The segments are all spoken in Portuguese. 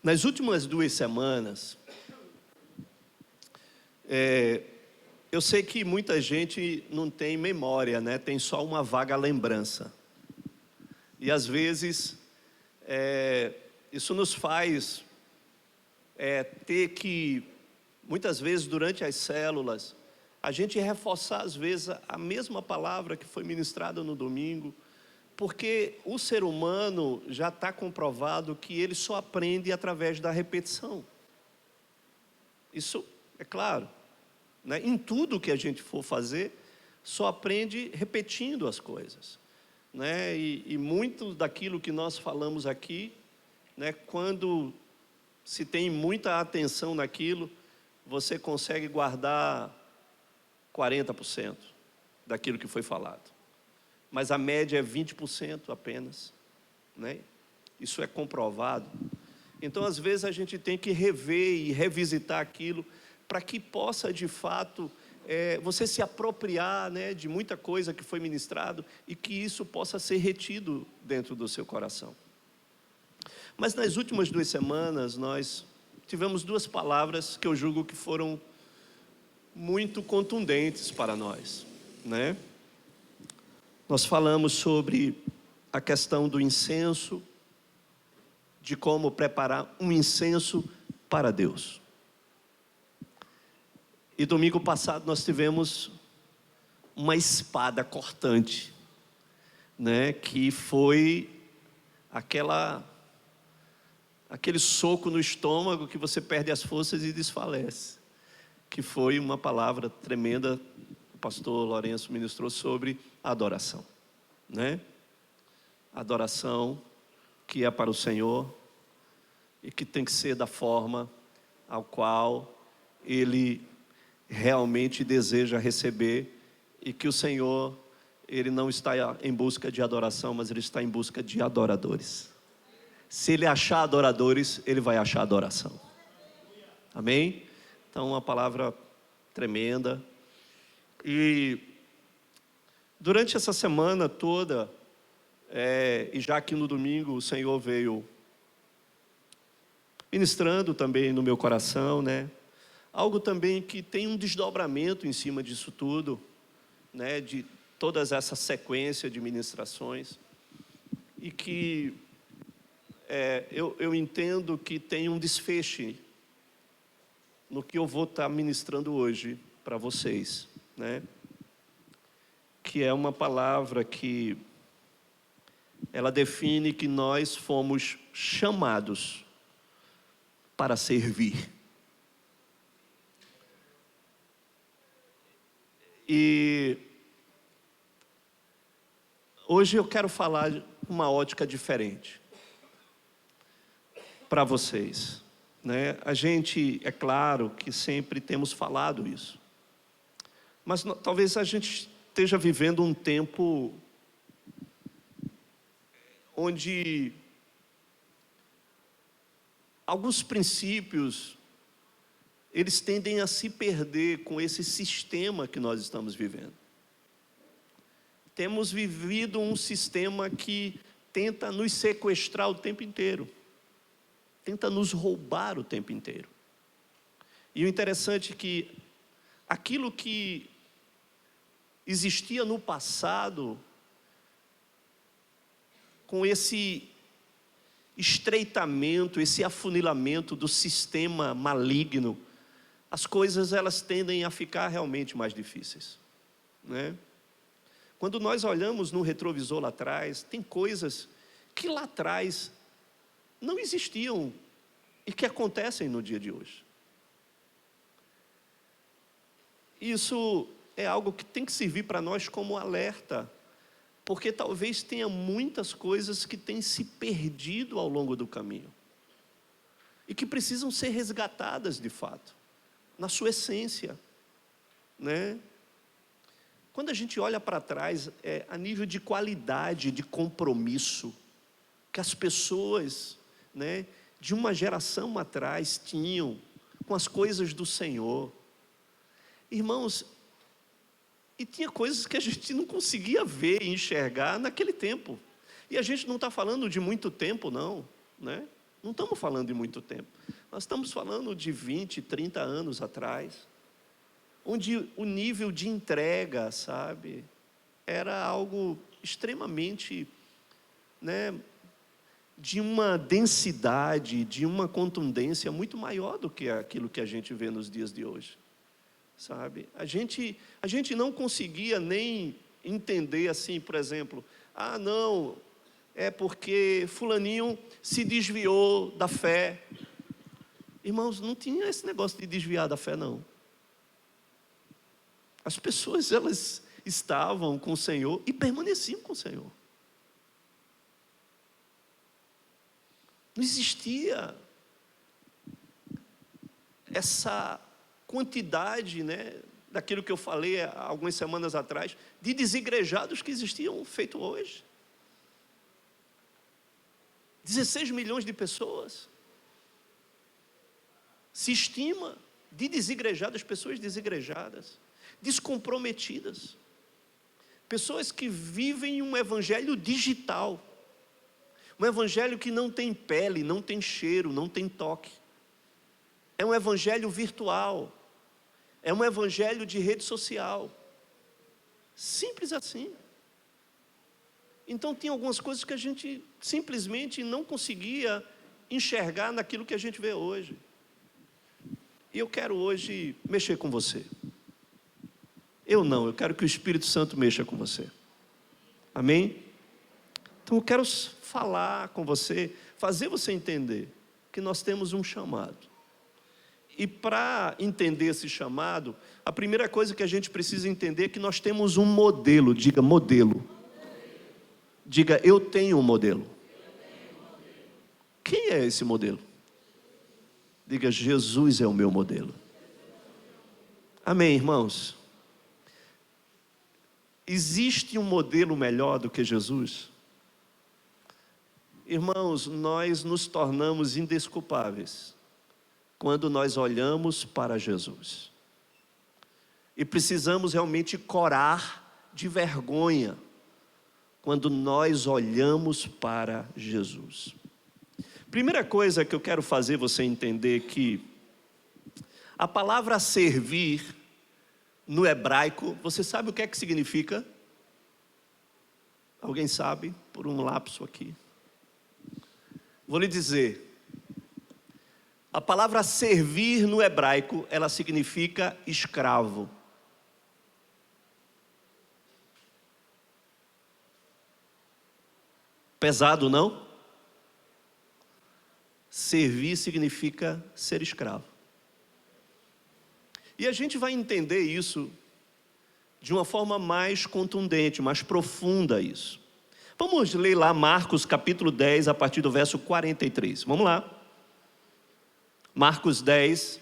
Nas últimas 2 semanas, eu sei que muita gente não tem memória, né? Tem só uma vaga lembrança. E às vezes, isso nos faz ter que, muitas vezes durante as células, a gente reforçar às vezes a mesma palavra que foi ministrada no domingo, porque o ser humano já está comprovado que ele só aprende através da repetição. Isso é claro, né? Em tudo que a gente for fazer, só aprende repetindo as coisas, né? E muito daquilo que nós falamos aqui, né, quando se tem muita atenção naquilo, você consegue guardar 40% daquilo que foi falado. Mas a média é 20% apenas, né? Isso é comprovado. Então, às vezes, a gente tem que rever e revisitar aquilo para que possa, de fato, você se apropriar, né, de muita coisa que foi ministrado e que isso possa ser retido dentro do seu coração. Mas nas últimas 2 semanas, nós tivemos 2 palavras que eu julgo que foram muito contundentes para nós, né? Nós falamos sobre a questão do incenso, de como preparar um incenso para Deus. E domingo passado nós tivemos uma espada cortante, né, que foi aquele soco no estômago que você perde as forças e desfalece, que foi uma palavra tremenda. O pastor Lourenço ministrou sobre a adoração, né? Adoração que é para o Senhor e que tem que ser da forma ao qual Ele realmente deseja receber, e que o Senhor, Ele não está em busca de adoração, mas Ele está em busca de adoradores. Se Ele achar adoradores, Ele vai achar adoração. Amém? Então, uma palavra tremenda. E durante essa semana toda, e já que no domingo o Senhor veio ministrando também no meu coração, né? Algo também que tem um desdobramento em cima disso tudo, né? De todas essa sequência de ministrações, e que eu entendo que tem um desfecho no que eu vou estar ministrando hoje para vocês, né? Que é uma palavra que ela define que nós fomos chamados para servir. E hoje eu quero falar de uma ótica diferente para vocês, né? A gente, é claro que sempre temos falado isso, mas talvez a gente esteja vivendo um tempo onde alguns princípios, eles tendem a se perder com esse sistema que nós estamos vivendo. Temos vivido um sistema que tenta nos sequestrar o tempo inteiro, tenta nos roubar o tempo inteiro. E o interessante é que aquilo que existia no passado, com esse estreitamento, esse afunilamento do sistema maligno, as coisas elas tendem a ficar realmente mais difíceis, né? Quando nós olhamos no retrovisor lá atrás, tem coisas que lá atrás não existiam e que acontecem no dia de hoje. Isso é algo que tem que servir para nós como alerta, porque talvez tenha muitas coisas que têm se perdido ao longo do caminho e que precisam ser resgatadas de fato, na sua essência, né? Quando a gente olha para trás, a nível de qualidade, de compromisso que as pessoas, né, de uma geração atrás tinham com as coisas do Senhor, irmãos, e tinha coisas que a gente não conseguia ver e enxergar naquele tempo. E a gente não está falando de muito tempo, não, né? Não estamos falando de muito tempo. Nós estamos falando de 20, 30 anos atrás, onde o nível de entrega, sabe, era algo extremamente, né, de uma densidade, de uma contundência muito maior do que aquilo que a gente vê nos dias de hoje, sabe? A gente não conseguia nem entender assim, por exemplo, não, é porque fulaninho se desviou da fé. Irmãos, não tinha esse negócio de desviar da fé, não. As pessoas, elas estavam com o Senhor e permaneciam com o Senhor. Não existia essa quantidade, né, daquilo que eu falei há algumas semanas atrás, de desigrejados que existiam feito hoje. 16 milhões de pessoas. Se estima de desigrejadas, pessoas desigrejadas, descomprometidas. Pessoas que vivem um evangelho digital. Um evangelho que não tem pele, não tem cheiro, não tem toque. É um evangelho virtual. É um evangelho de rede social. Simples assim. Então, tem algumas coisas que a gente simplesmente não conseguia enxergar naquilo que a gente vê hoje. E eu quero hoje mexer com você. Eu quero que o Espírito Santo mexa com você. Amém? Então, eu quero falar com você, fazer você entender que nós temos um chamado. E para entender esse chamado, a primeira coisa que a gente precisa entender é que nós temos um modelo. Diga modelo. Diga, eu tenho um modelo. Quem é esse modelo? Diga, Jesus é o meu modelo. Amém, irmãos? Existe um modelo melhor do que Jesus? Irmãos, nós nos tornamos indesculpáveis quando nós olhamos para Jesus. E precisamos realmente corar de vergonha quando nós olhamos para Jesus. Primeira coisa que eu quero fazer você entender que a palavra servir no hebraico, você sabe o que é que significa? Alguém sabe? Por um lapso aqui. Vou lhe dizer. A palavra servir no hebraico, ela significa escravo. Pesado, não? Servir significa ser escravo. E a gente vai entender isso de uma forma mais contundente, mais profunda isso. Vamos ler lá Marcos capítulo 10, a partir do verso 43. Vamos lá. Marcos 10.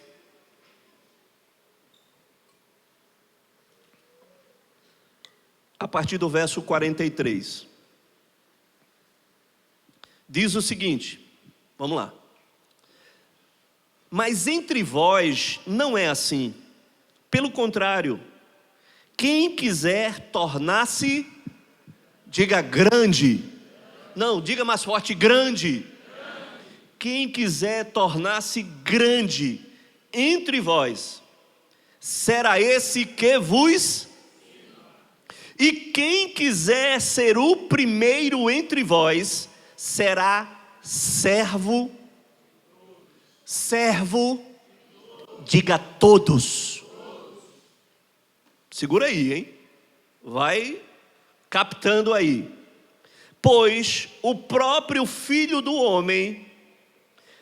A partir do verso 43. Diz o seguinte, vamos lá. Mas entre vós não é assim. Pelo contrário, quem quiser tornar-se, diga grande. Não, diga mais forte, grande. Quem quiser tornar-se grande entre vós, será esse que vos... E quem quiser ser o primeiro entre vós, será servo. Servo, diga todos. Segura aí, hein? Vai captando aí. Pois o próprio Filho do Homem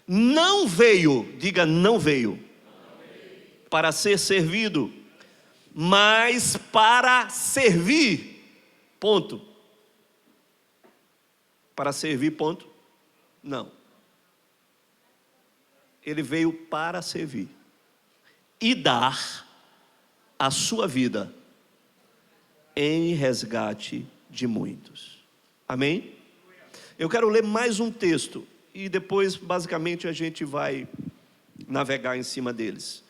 não veio, diga não veio, para ser servido, mas para servir, ponto. Para servir, ponto? Não. Ele veio para servir e dar a sua vida em resgate de muitos. Amém? Eu quero ler mais um texto e depois basicamente a gente vai navegar em cima deles.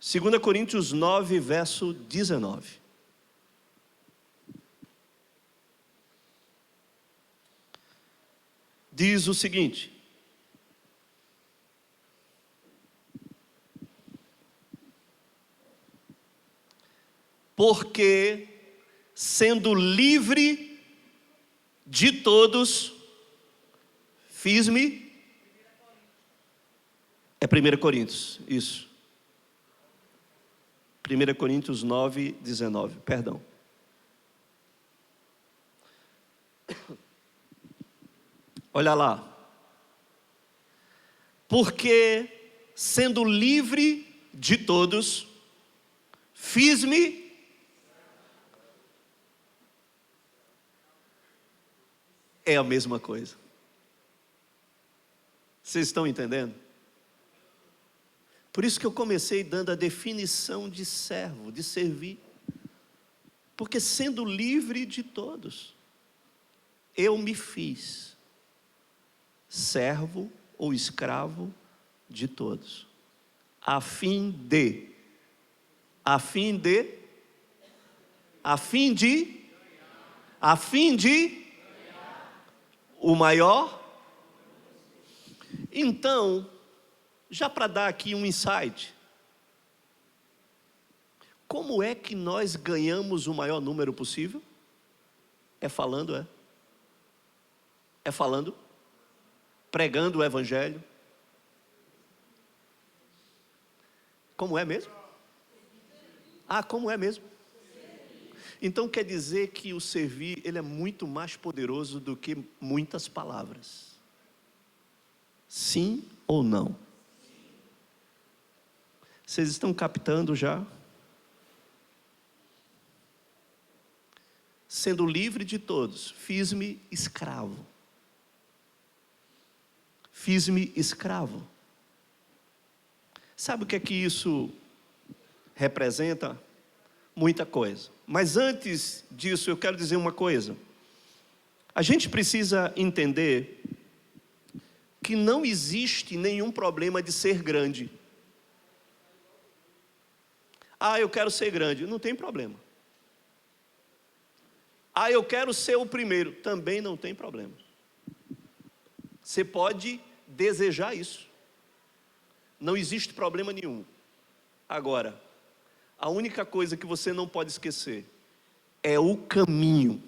2 Coríntios 9, verso 19. Diz o seguinte: Porque, sendo livre de todos, fiz-me. É 1 Coríntios, isso. 1 Coríntios 9, 19, perdão. Olha lá. Porque, sendo livre de todos, fiz-me. É a mesma coisa. Vocês estão entendendo? Por isso que eu comecei dando a definição de servo, de servir. Porque sendo livre de todos, eu me fiz servo ou escravo de todos, a fim de o maior. Então, já para dar aqui um insight, como é que nós ganhamos o maior número possível? É falando, é falando, pregando o evangelho. Como é mesmo? Como é mesmo? Então quer dizer que o servir, ele é muito mais poderoso do que muitas palavras. Sim ou não? Vocês estão captando já? Sendo livre de todos, fiz-me escravo. Fiz-me escravo. Sabe o que é que isso representa? Muita coisa. Mas antes disso, eu quero dizer uma coisa. A gente precisa entender que não existe nenhum problema de ser grande. Eu quero ser grande. Não tem problema. Eu quero ser o primeiro. Também não tem problema. Você pode desejar isso. Não existe problema nenhum. Agora, a única coisa que você não pode esquecer é o caminho.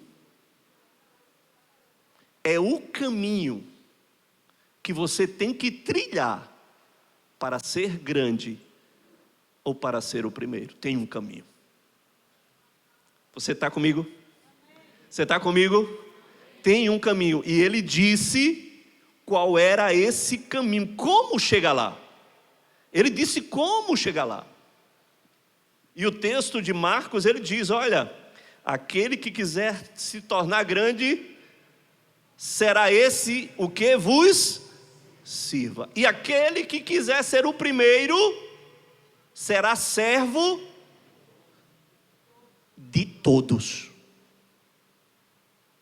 É o caminho que você tem que trilhar para ser grande ou para ser o primeiro. Tem um caminho. Você está comigo? Você está comigo? Tem um caminho. E ele disse qual era esse caminho. Como chegar lá? Ele disse como chegar lá. E o texto de Marcos, ele diz, olha, aquele que quiser se tornar grande, será esse o que vos sirva. E aquele que quiser ser o primeiro, será servo de todos.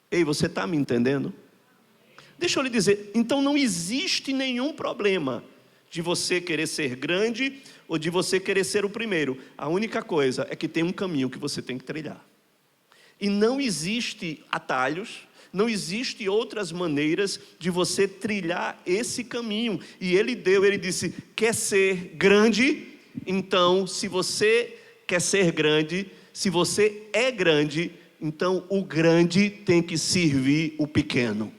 Ei, você está me entendendo? Deixa eu lhe dizer, então não existe nenhum problema de você querer ser grande ou de você querer ser o primeiro. A única coisa é que tem um caminho que você tem que trilhar. E não existe atalhos, não existe outras maneiras de você trilhar esse caminho. E ele disse, quer ser grande? Então, se você quer ser grande, se você é grande, então o grande tem que servir o pequeno.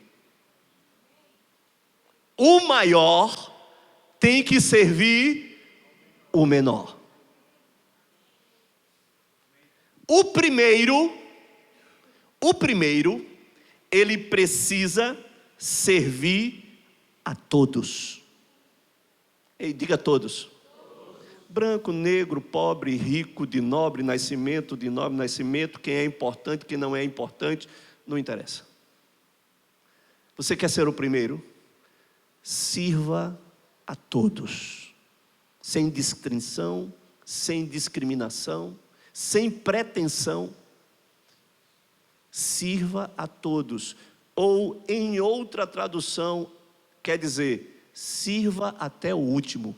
O maior tem que servir o menor. O primeiro, ele precisa servir a todos. Ei, diga todos. Branco, negro, pobre, rico, de nobre nascimento, quem é importante, quem não é importante, não interessa. Você quer ser o primeiro? Sirva a todos, sem distinção, sem discriminação, sem pretensão. Sirva a todos. Ou em outra tradução, quer dizer, sirva até o último.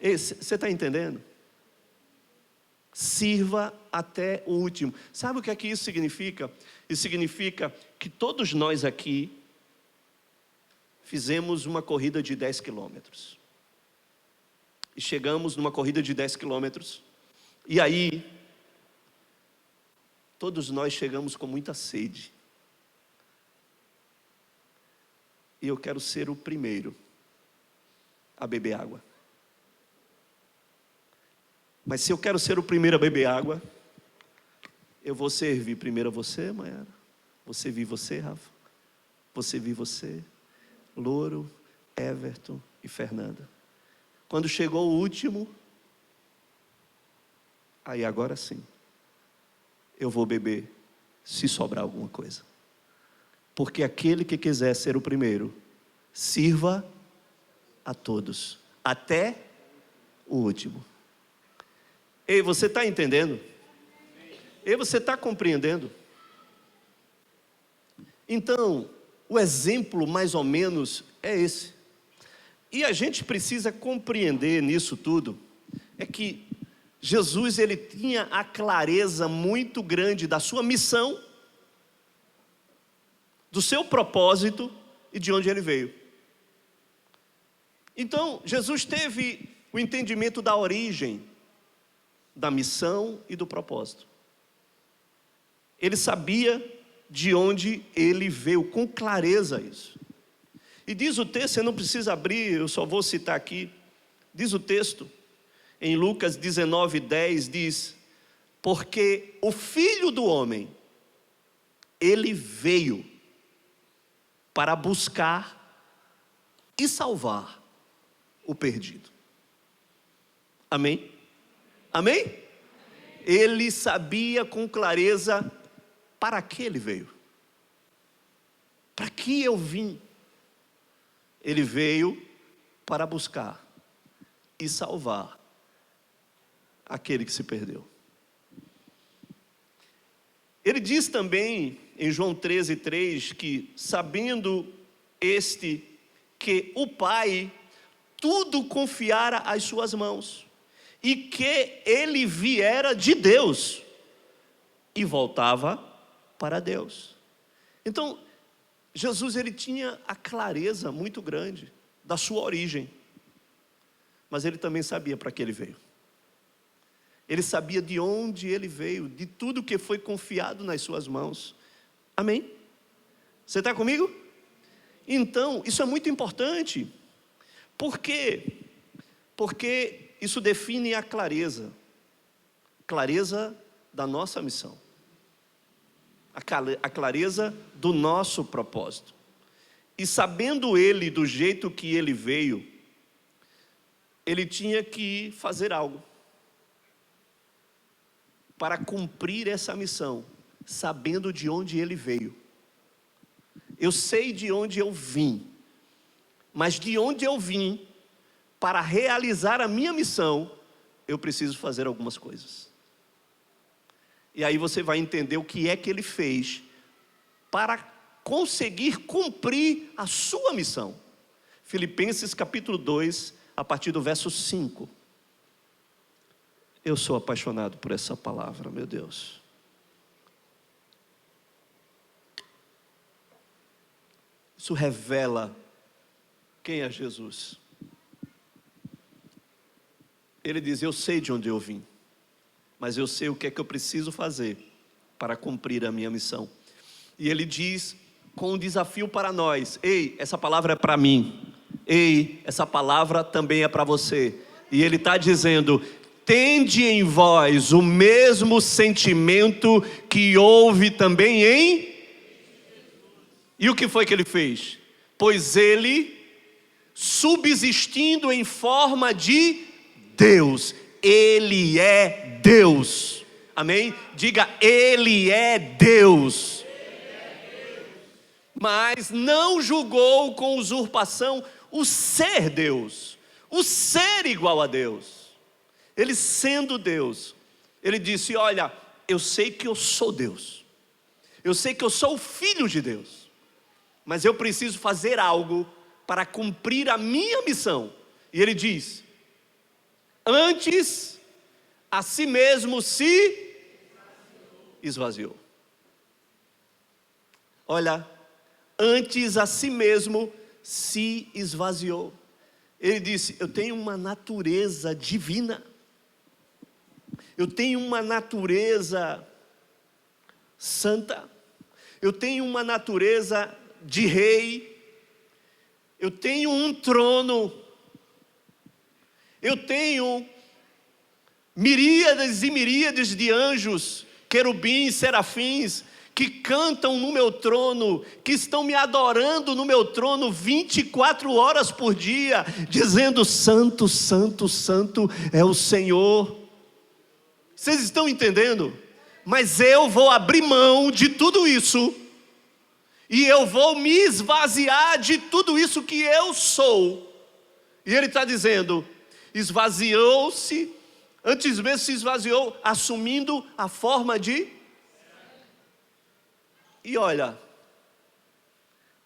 Você está entendendo? Sirva até o último. Sabe o que é que isso significa? Isso significa que todos nós aqui fizemos uma corrida de 10 quilômetros. e chegamos numa corrida de 10 quilômetros. E aí, todos nós chegamos com muita sede. E eu quero ser o primeiro a beber água. Mas se eu quero ser o primeiro a beber água, eu vou servir primeiro a você, Maiara. Vou servir você, Rafa. Vou servir você, Louro, Everton e Fernanda. Quando chegou o último, aí agora sim, eu vou beber, se sobrar alguma coisa. Porque aquele que quiser ser o primeiro, sirva a todos, até o último. Ei, você está entendendo? Ei, você está compreendendo? Então, o exemplo mais ou menos é esse. E a gente precisa compreender nisso tudo, é que Jesus, ele tinha a clareza muito grande da sua missão, do seu propósito e de onde ele veio. Então, Jesus teve o entendimento da origem, da missão e do propósito. Ele sabia de onde ele veio, com clareza isso. E diz o texto, você não precisa abrir, eu só vou citar aqui. Diz o texto, em Lucas 19:10, diz: porque o Filho do Homem, ele veio para buscar e salvar o perdido. Amém? Amém? Ele sabia com clareza para que ele veio. Para que eu vim? Ele veio para buscar e salvar aquele que se perdeu. Ele diz também em João 13:3 que, sabendo que o Pai tudo confiara às suas mãos, e que ele viera de Deus e voltava para Deus. Então, Jesus, ele tinha a clareza muito grande da sua origem, mas ele também sabia para que ele veio. Ele sabia de onde ele veio, de tudo que foi confiado nas suas mãos. Amém? Você está comigo? Então, isso é muito importante. Por quê? Porque isso define a clareza da nossa missão, a clareza do nosso propósito. E sabendo ele do jeito que ele veio, ele tinha que fazer algo para cumprir essa missão, sabendo de onde ele veio. Eu sei de onde eu vim, mas de onde eu vim, para realizar a minha missão, eu preciso fazer algumas coisas. E aí você vai entender o que é que ele fez para conseguir cumprir a sua missão. Filipenses capítulo 2, a partir do verso 5. Eu sou apaixonado por essa palavra, meu Deus. Isso revela quem é Jesus. Ele diz: eu sei de onde eu vim, mas eu sei o que é que eu preciso fazer para cumprir a minha missão. E ele diz com um desafio para nós: ei, essa palavra é para mim. Ei, essa palavra também é para você. E ele está dizendo: tende em vós o mesmo sentimento que houve também em... E o que foi que ele fez? Pois ele, subsistindo em forma de Deus, ele é Deus. Amém? Diga: ele é Deus. Mas não julgou com usurpação o ser Deus, o ser igual a Deus. Ele sendo Deus, ele disse: olha, eu sei que eu sou Deus, eu sei que eu sou o Filho de Deus, mas eu preciso fazer algo para cumprir a minha missão. E ele diz: antes a si mesmo se esvaziou. Olha, antes a si mesmo se esvaziou. Ele disse: eu tenho uma natureza divina, eu tenho uma natureza santa, eu tenho uma natureza de rei, eu tenho um trono, eu tenho miríades e miríades de anjos, querubins, serafins, que cantam no meu trono, que estão me adorando no meu trono 24 horas por dia, dizendo: santo, santo, santo é o Senhor. Vocês estão entendendo? Mas eu vou abrir mão de tudo isso, e eu vou me esvaziar de tudo isso que eu sou. E ele está dizendo: esvaziou-se, antes mesmo se esvaziou, assumindo a forma de... E olha,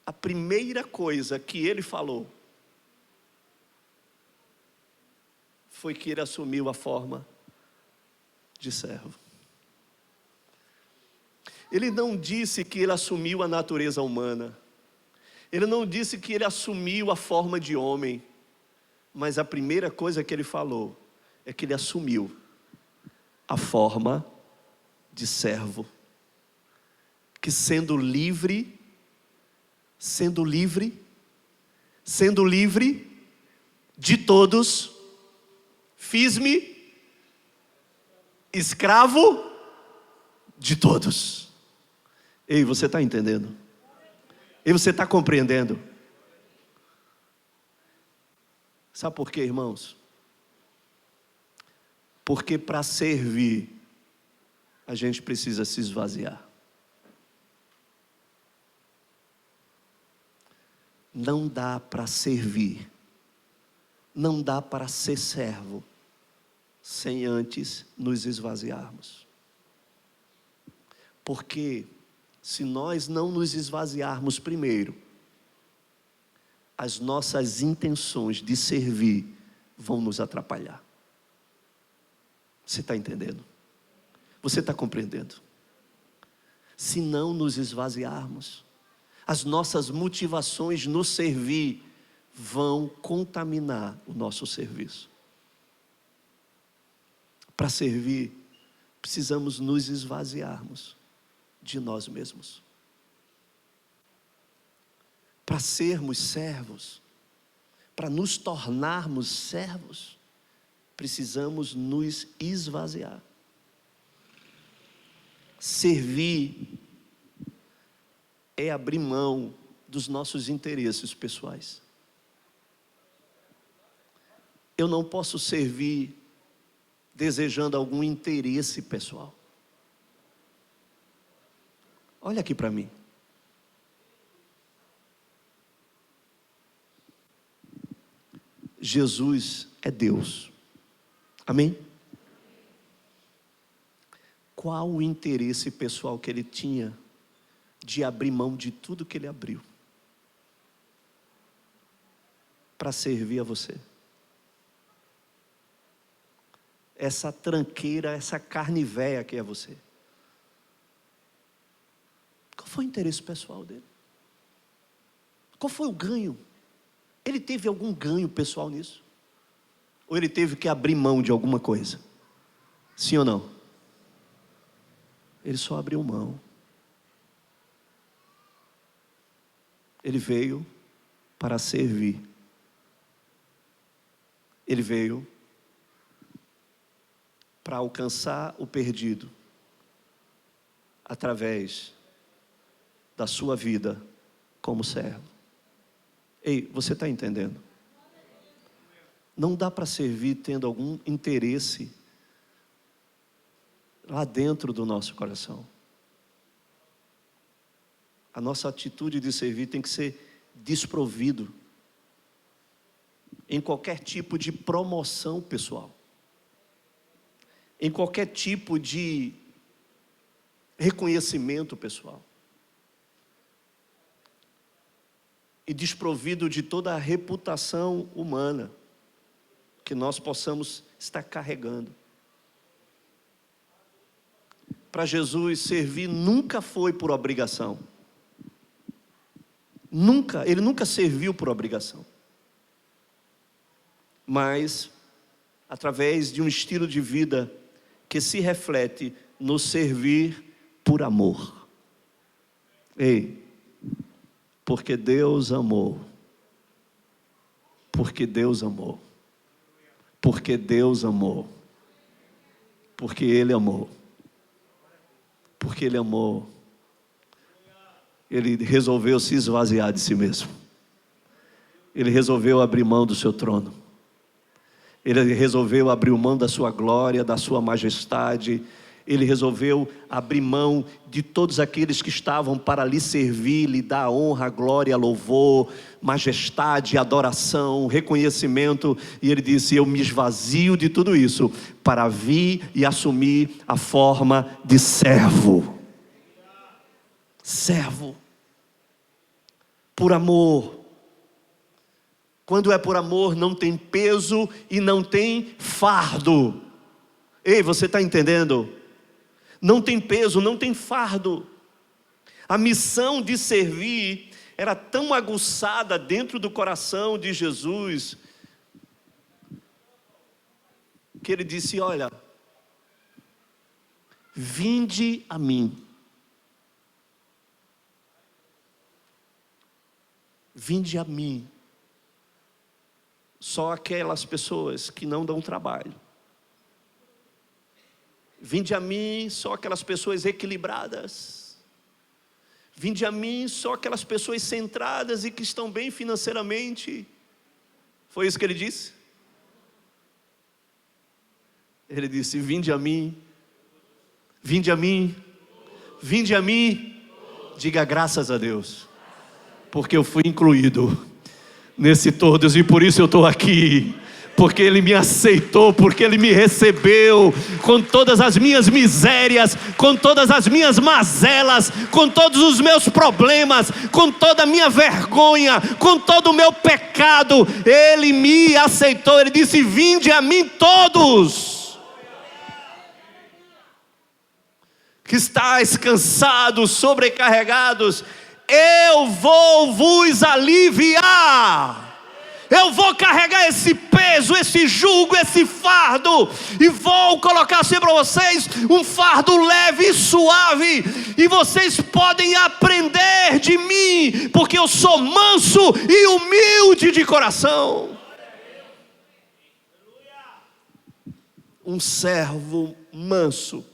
a primeira coisa que ele falou foi que ele assumiu a forma de servo. Ele não disse que ele assumiu a natureza humana, ele não disse que ele assumiu a forma de homem, mas a primeira coisa que ele falou é que ele assumiu a forma de servo. Que sendo livre de todos, fiz-me escravo de todos. Ei, você está entendendo? Ei, você está compreendendo? Sabe por quê, irmãos? Porque para servir, a gente precisa se esvaziar. Não dá para servir, não dá para ser servo, sem antes nos esvaziarmos. Porque se nós não nos esvaziarmos primeiro, as nossas intenções de servir vão nos atrapalhar. Você está entendendo? Você está compreendendo? Se não nos esvaziarmos, as nossas motivações no servir vão contaminar o nosso serviço. Para servir, precisamos nos esvaziarmos de nós mesmos. Para sermos servos, para nos tornarmos servos, precisamos nos esvaziar. Servir é abrir mão dos nossos interesses pessoais. Eu não posso servir desejando algum interesse pessoal. Olha aqui para mim. Jesus é Deus. Amém? Qual o interesse pessoal que ele tinha de abrir mão de tudo que ele abriu para servir a você? Essa tranqueira, essa carne véia que é você. Qual foi o interesse pessoal dele? Qual foi o ganho? Ele teve algum ganho pessoal nisso? Ou ele teve que abrir mão de alguma coisa? Sim ou não? Ele só abriu mão. Ele veio para servir. Ele veio para alcançar o perdido através da sua vida como servo. Ei, você está entendendo? Não dá para servir tendo algum interesse lá dentro do nosso coração. A nossa atitude de servir tem que ser desprovido em qualquer tipo de promoção pessoal, em qualquer tipo de reconhecimento pessoal, e desprovido de toda a reputação humana que nós possamos estar carregando. Para Jesus, servir nunca foi por obrigação. Ele nunca serviu por obrigação. mas através de um estilo de vida que se reflete no servir por amor. Ei, porque Deus amou. Porque Deus amou. Porque Deus amou. Porque Ele amou. Porque Ele amou. Ele resolveu se esvaziar de si mesmo. Ele resolveu abrir mão do seu trono. Ele resolveu abrir mão da sua glória, da sua majestade. Ele resolveu abrir mão de todos aqueles que estavam para lhe servir, lhe dar honra, glória, louvor, majestade, adoração, reconhecimento. E ele disse: eu me esvazio de tudo isso para vir e assumir a forma de servo. Servo. Por amor. Quando é por amor, não tem peso e não tem fardo. Ei, você está entendendo? Não tem peso, não tem fardo. A missão de servir era tão aguçada dentro do coração de Jesus, que ele disse: olha, vinde a mim. Vinde a mim. Só aquelas pessoas que não dão trabalho. Vinde a mim só aquelas pessoas equilibradas. Vinde a mim só aquelas pessoas centradas e que estão bem financeiramente. Foi isso que ele disse? Ele disse: vinde a mim. Vinde a mim. Vinde a mim. Diga graças a Deus. Porque eu fui incluído nesse todos, e por isso eu estou aqui, porque Ele me aceitou, porque Ele me recebeu, com todas as minhas misérias, com todas as minhas mazelas, com todos os meus problemas, com toda a minha vergonha, com todo o meu pecado. Ele me aceitou. Ele disse: vinde a mim todos, que estáis cansados, sobrecarregados, eu vou vos aliviar. Eu vou carregar esse peso, esse jugo, esse fardo, e vou colocar sempre para vocês um fardo leve e suave, e vocês podem aprender de mim, porque eu sou manso e humilde de coração. Um servo manso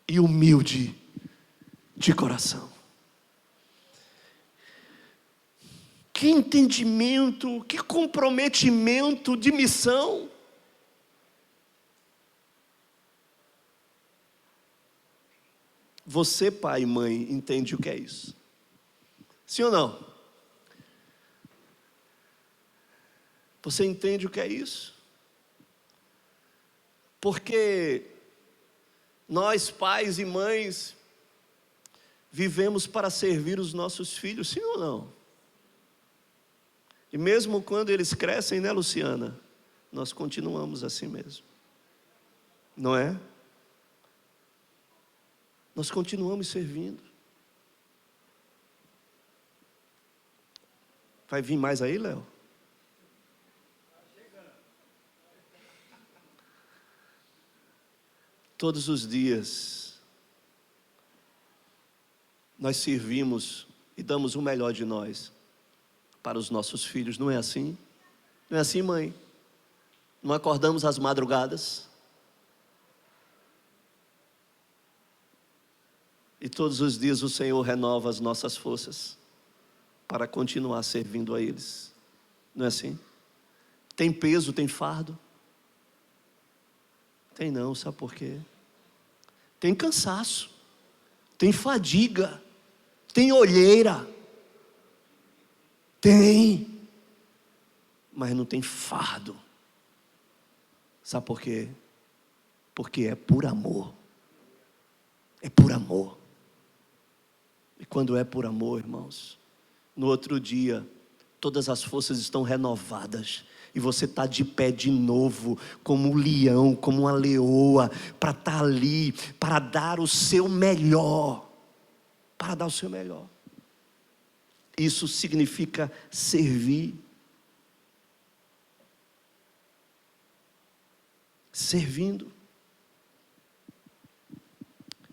e humilde de coração. Que entendimento, que comprometimento de missão. Você, pai e mãe, entende o que é isso? Sim ou não? Você entende o que é isso? Porque nós, pais e mães, vivemos para servir os nossos filhos, sim ou não? E mesmo quando eles crescem, né, Luciana? Nós continuamos assim mesmo. Não é? Nós continuamos servindo. Vai vir mais aí, Léo? Todos os dias nós servimos e damos o melhor de nós para os nossos filhos, não é assim? Não é assim, mãe? Não acordamos às madrugadas? E todos os dias o Senhor renova as nossas forças para continuar servindo a eles, não é assim? Tem peso, tem fardo? Tem não, sabe por quê? Tem cansaço, tem fadiga, tem olheira, tem, mas não tem fardo. Sabe por quê? Porque é por amor. É por amor. E quando é por amor, irmãos, no outro dia, todas as forças estão renovadas. E você está de pé de novo, como um leão, como uma leoa, para estar ali, para dar o seu melhor. Para dar o seu melhor. Isso significa servir. Servindo.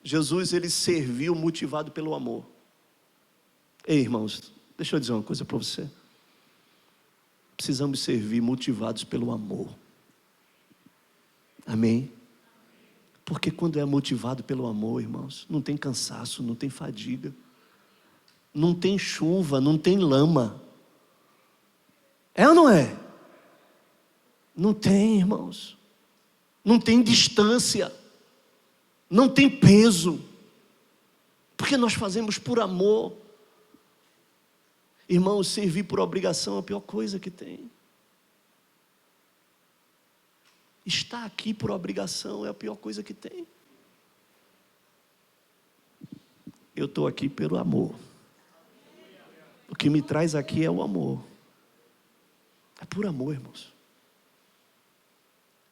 Jesus, ele serviu motivado pelo amor. Ei, irmãos, deixa eu dizer uma coisa para você. Precisamos servir motivados pelo amor. Amém? Porque quando é motivado pelo amor, irmãos, não tem cansaço, não tem fadiga, não tem chuva, não tem lama. É ou não é? Não tem, irmãos. Não tem distância. Não tem peso. Porque nós fazemos por amor. Irmãos, servir por obrigação é a pior coisa que tem. Estar aqui por obrigação é a pior coisa que tem. Eu estou aqui pelo amor. O que me traz aqui é o amor. É por amor, irmãos.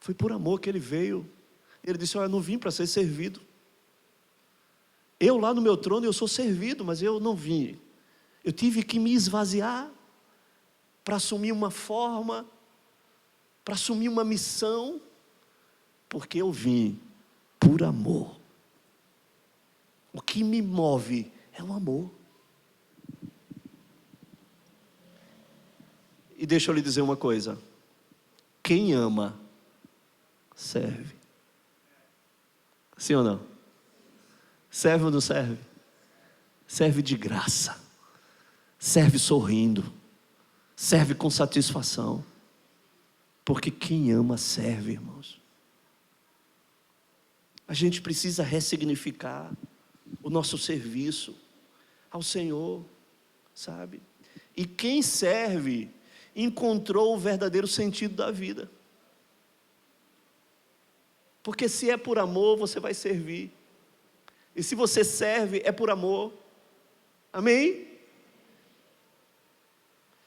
Foi por amor que ele veio. Ele disse, olha, eu não vim para ser servido. Eu lá no meu trono, eu sou servido, mas eu não vim. Eu tive que me esvaziar para assumir uma forma, para assumir uma missão, porque eu vim por amor. O que me move é o amor. E deixa eu lhe dizer uma coisa. Quem ama, serve. Sim ou não? Serve ou não serve? Serve de graça. Serve sorrindo. Serve com satisfação. Porque quem ama, serve, irmãos. A gente precisa ressignificar o nosso serviço ao Senhor, sabe? E quem serve encontrou o verdadeiro sentido da vida. Porque se é por amor, você vai servir. E se você serve, é por amor. Amém?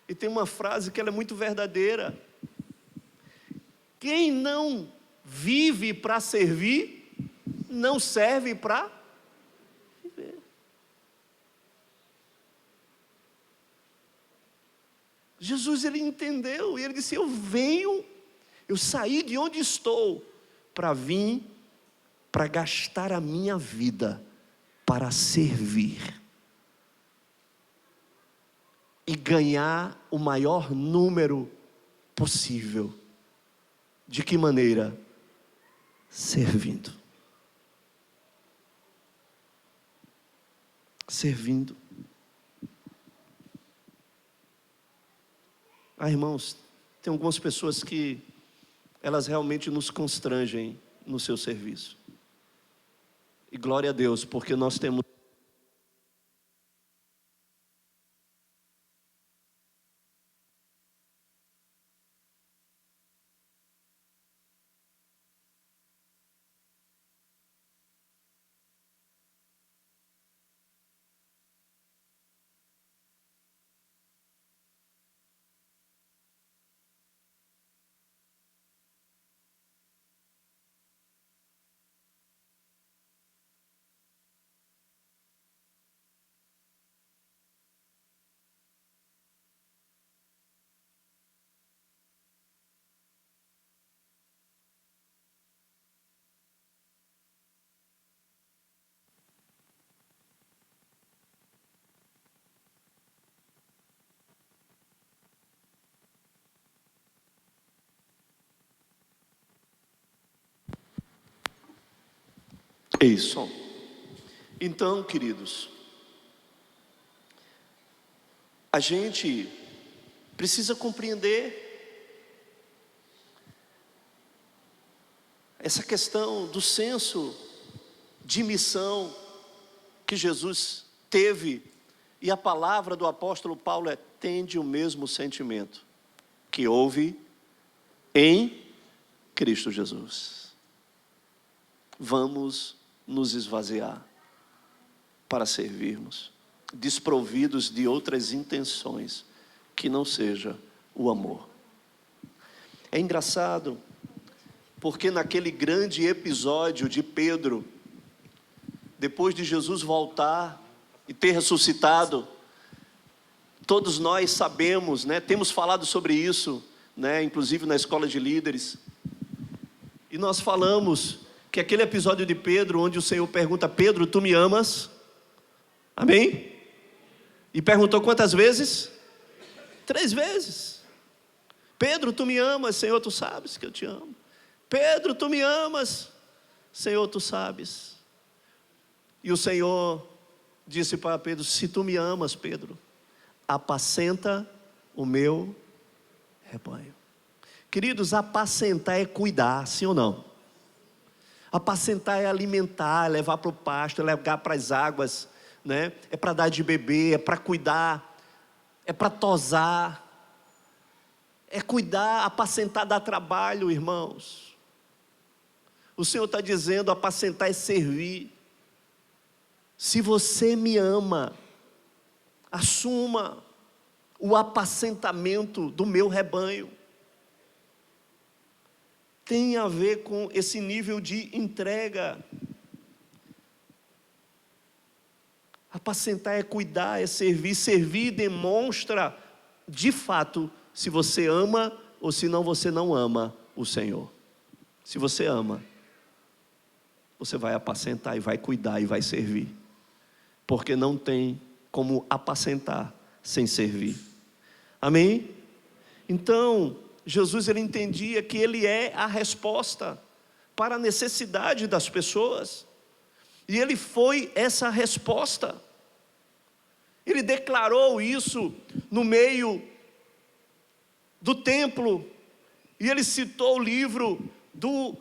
E tem uma frase que ela é muito verdadeira. Quem não vive para servir, não serve para viver. Jesus, ele entendeu, e ele disse, eu saí de onde estou, para vir, para gastar a minha vida, para servir. E ganhar o maior número possível. De que maneira? Servindo. Servindo. Irmãos, tem algumas pessoas que elas realmente nos constrangem no seu serviço. E glória a Deus, porque nós temos isso. Então, queridos, a gente precisa compreender essa questão do senso de missão que Jesus teve, e a palavra do apóstolo Paulo tende o mesmo sentimento que houve em Cristo Jesus. Vamos nos esvaziar para servirmos, desprovidos de outras intenções que não seja o amor. É engraçado, porque naquele grande episódio de Pedro, depois de Jesus voltar e ter ressuscitado, todos nós sabemos, temos falado sobre isso, inclusive na escola de líderes, E nós falamos que aquele episódio de Pedro, onde o Senhor pergunta: Pedro, tu me amas? Amém? E perguntou quantas vezes? 3 vezes. Pedro, tu me amas? Senhor, tu sabes que eu te amo. Pedro, tu me amas? Senhor, tu sabes. E o Senhor disse para Pedro: se tu me amas, Pedro, apacenta o meu rebanho. Queridos, apacentar é cuidar, sim ou não? Apacentar é alimentar, é levar para o pasto, é levar para as águas, né? É para dar de beber, é para cuidar, é para tosar, é cuidar. Apacentar dá trabalho, irmãos. O Senhor está dizendo: apacentar é servir. Se você me ama, assuma o apacentamento do meu rebanho. Tem a ver com esse nível de entrega. Apacentar é cuidar, é servir. Servir demonstra, de fato, se você ama ou se não, você não ama o Senhor. Se você ama, você vai apacentar e vai cuidar e vai servir. Porque não tem como apacentar sem servir. Amém? Então, Jesus, ele entendia que ele é a resposta para a necessidade das pessoas. E ele foi essa resposta. Ele declarou isso no meio do templo. E ele citou o livro do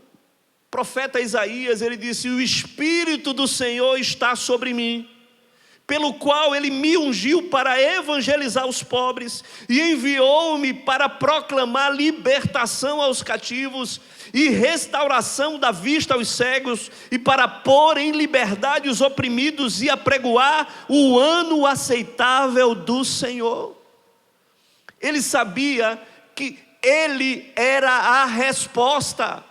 profeta Isaías. Ele disse: o Espírito do Senhor está sobre mim, pelo qual ele me ungiu para evangelizar os pobres, e enviou-me para proclamar libertação aos cativos, e restauração da vista aos cegos, e para pôr em liberdade os oprimidos, e apregoar o ano aceitável do Senhor. Ele sabia que ele era a resposta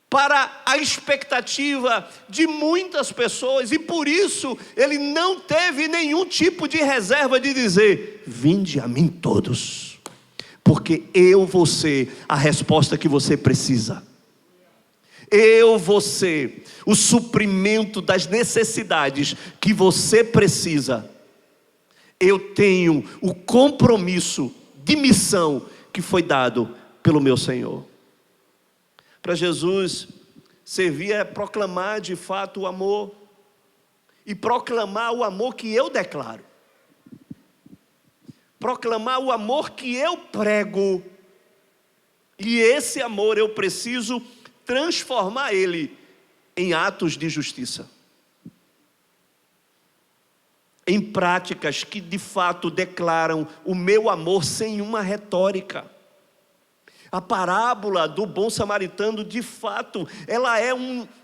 para a expectativa de muitas pessoas, e por isso ele não teve nenhum tipo de reserva de dizer: vinde a mim todos, porque eu vou ser a resposta que você precisa. Eu vou ser o suprimento das necessidades que você precisa. Eu tenho o compromisso de missão que foi dado pelo meu Senhor. Para Jesus, servir é proclamar de fato o amor, e proclamar o amor que eu declaro, proclamar o amor que eu prego, e esse amor eu preciso transformar ele em atos de justiça, em práticas que de fato declaram o meu amor sem uma retórica. A parábola do bom samaritano, de fato, ela é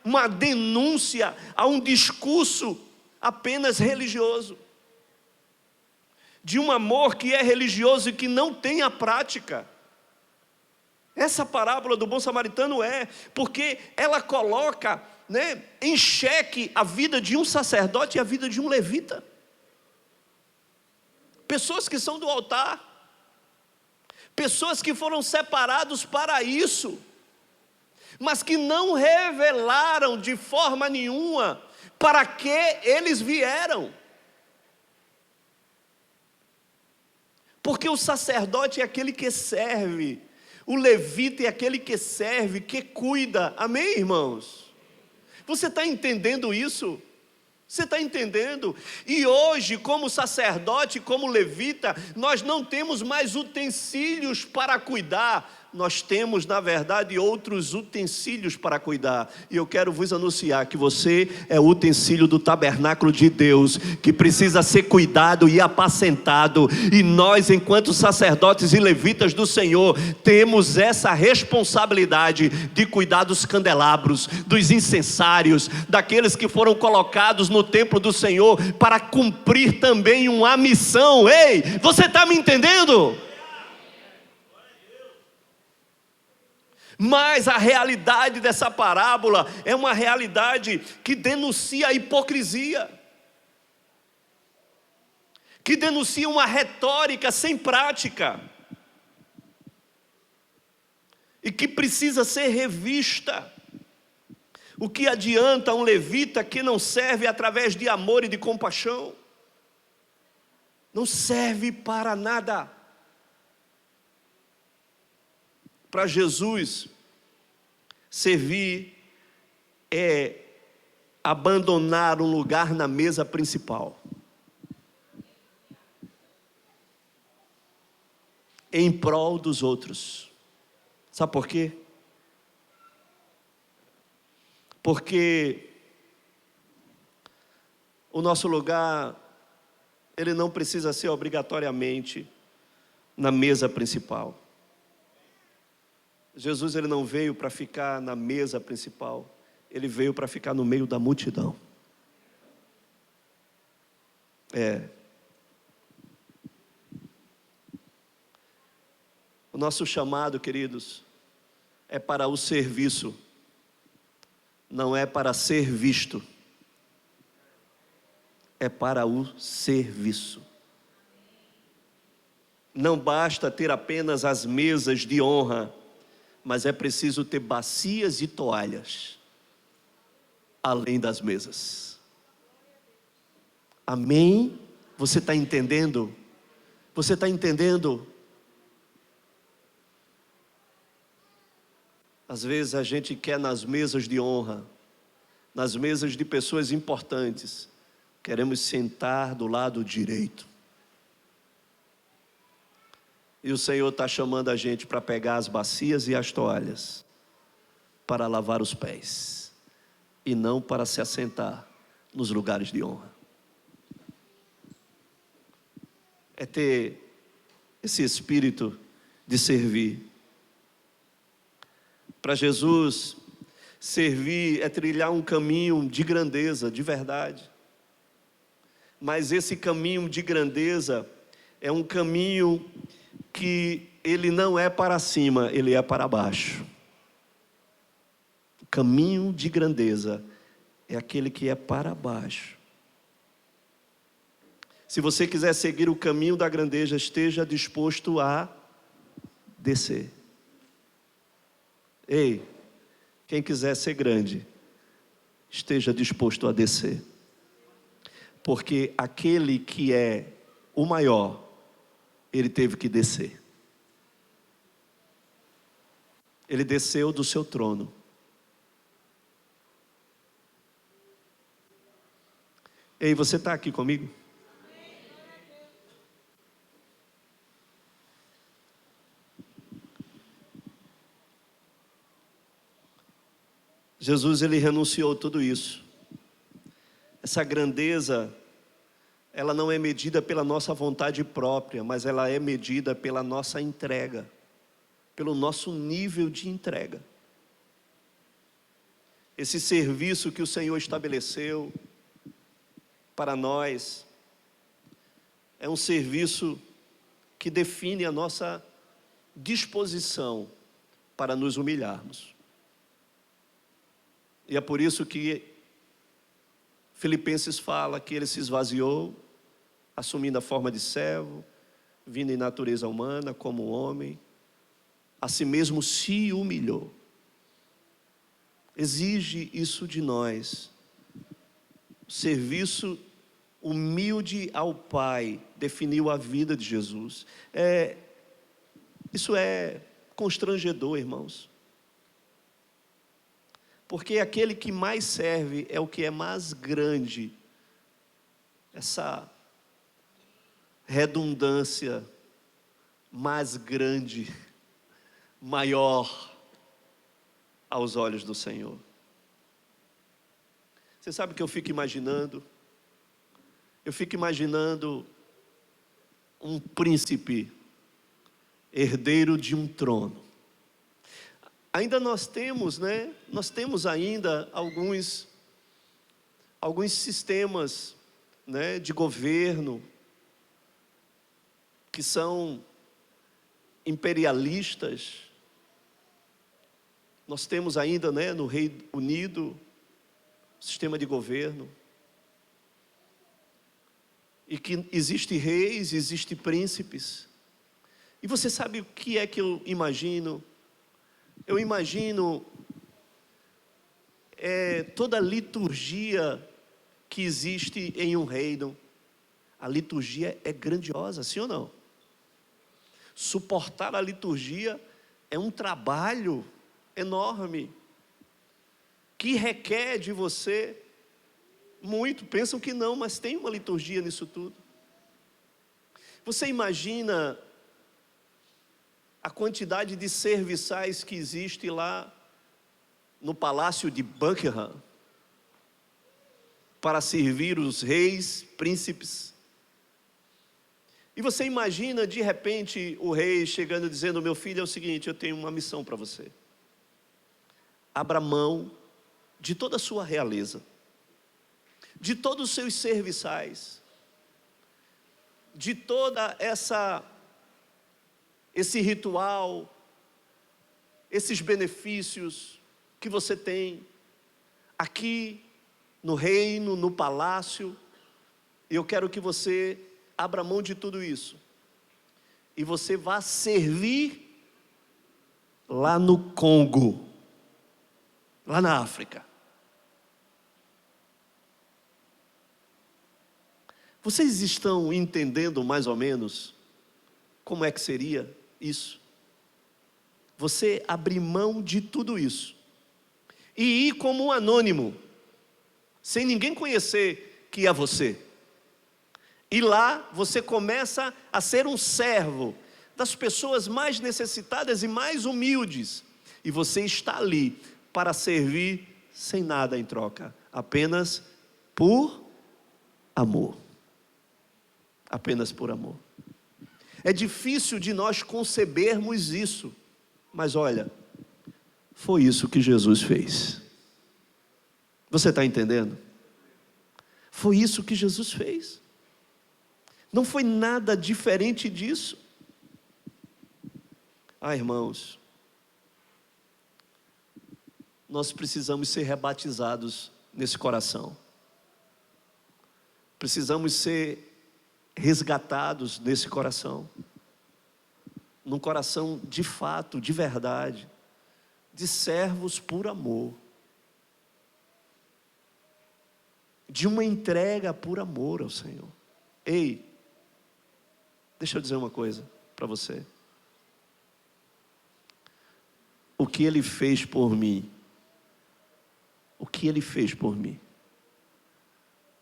uma denúncia a um discurso apenas religioso, de um amor que é religioso e que não tem a prática. Essa parábola do bom samaritano porque ela coloca, em xeque a vida de um sacerdote e a vida de um levita. Pessoas que são do altar, pessoas que foram separados para isso, mas que não revelaram de forma nenhuma para que eles vieram. Porque o sacerdote é aquele que serve, o levita é aquele que serve, que cuida. Amém, irmãos? Você está entendendo isso? Você está entendendo? E hoje, como sacerdote, como levita, nós não temos mais utensílios para cuidar. Nós temos, na verdade, outros utensílios para cuidar. E eu quero vos anunciar que você é o utensílio do tabernáculo de Deus, que precisa ser cuidado e apacentado. E nós, enquanto sacerdotes e levitas do Senhor, temos essa responsabilidade de cuidar dos candelabros, dos incensários, daqueles que foram colocados no templo do Senhor para cumprir também uma missão. Ei, você está me entendendo? Mas a realidade dessa parábola é uma realidade que denuncia a hipocrisia, que denuncia uma retórica sem prática. e que precisa ser revista. O que adianta um levita que não serve através de amor e de compaixão? Não serve para nada. Para Jesus, servir é abandonar um lugar na mesa principal, em prol dos outros. Sabe por quê? Porque o nosso lugar, ele não precisa ser obrigatoriamente na mesa principal. Jesus, ele não veio para ficar na mesa principal, ele veio para ficar no meio da multidão. O nosso chamado, queridos, é para o serviço, não é para ser visto, é para o serviço. Não basta ter apenas as mesas de honra, mas é preciso ter bacias e toalhas, além das mesas. Amém? Você está entendendo? Você está entendendo? Às vezes a gente quer nas mesas de honra, nas mesas de pessoas importantes, queremos sentar do lado direito. E o Senhor está chamando a gente para pegar as bacias e as toalhas, para lavar os pés, e não para se assentar nos lugares de honra. É ter esse espírito de servir. Para Jesus, servir é trilhar um caminho de grandeza, de verdade. Mas esse caminho de grandeza é um caminho que ele não é para cima, ele é para baixo. O caminho de grandeza é aquele que é para baixo. Se você quiser seguir o caminho da grandeza, esteja disposto a descer. Ei, quem quiser ser grande, esteja disposto a descer. Porque aquele que é o maior, ele teve que descer. Ele desceu do seu trono. Ei, você está aqui comigo? Jesus, ele renunciou tudo isso. Essa grandeza, ela não é medida pela nossa vontade própria, mas ela é medida pela nossa entrega, pelo nosso nível de entrega. Esse serviço que o Senhor estabeleceu para nós, é um serviço que define a nossa disposição para nos humilharmos. E é por isso que Filipenses fala que ele se esvaziou, assumindo a forma de servo, vindo em natureza humana como homem, a si mesmo se humilhou. Exige isso de nós. O serviço humilde ao Pai definiu a vida de Jesus. Isso é constrangedor, irmãos. Porque aquele que mais serve é o que é mais grande. Essa redundância, mais grande, maior aos olhos do Senhor. Você sabe o que eu fico imaginando? Eu fico imaginando um príncipe, herdeiro de um trono. Ainda nós temos, Nós temos ainda alguns sistemas, de governo que são imperialistas. Nós temos ainda, no Reino Unido, sistema de governo. E que existe reis, existe príncipes. E você sabe o que é que eu imagino? Eu imagino toda a liturgia que existe em um reino. A liturgia é grandiosa, sim ou não? Suportar a liturgia é um trabalho enorme, que requer de você muito. Pensam que não, mas tem uma liturgia nisso tudo. Você imagina a quantidade de serviçais que existe lá no palácio de Buckingham para servir os reis, príncipes? E você imagina de repente o rei chegando dizendo: meu filho, é o seguinte, eu tenho uma missão para você. Abra mão de toda a sua realeza, de todos os seus serviçais, de toda esse ritual, esses benefícios que você tem aqui no reino, no palácio. Eu quero que você abra mão de tudo isso e você vá servir lá no Congo, lá na África. Vocês estão entendendo mais ou menos como é que seria isso? Você abrir mão de tudo isso e ir como um anônimo, sem ninguém conhecer que é você. E lá você começa a ser um servo das pessoas mais necessitadas e mais humildes. E você está ali para servir sem nada em troca, apenas por amor. Apenas por amor. É difícil de nós concebermos isso, mas olha, foi isso que Jesus fez. Você está entendendo? Foi isso que Jesus fez. Não foi nada diferente disso. Irmãos, nós precisamos ser rebatizados nesse coração. Precisamos ser resgatados nesse coração. Num coração de fato, de verdade, de servos por amor. De uma entrega por amor ao Senhor. Ei, deixa eu dizer uma coisa para você. O que Ele fez por mim, o que Ele fez por mim,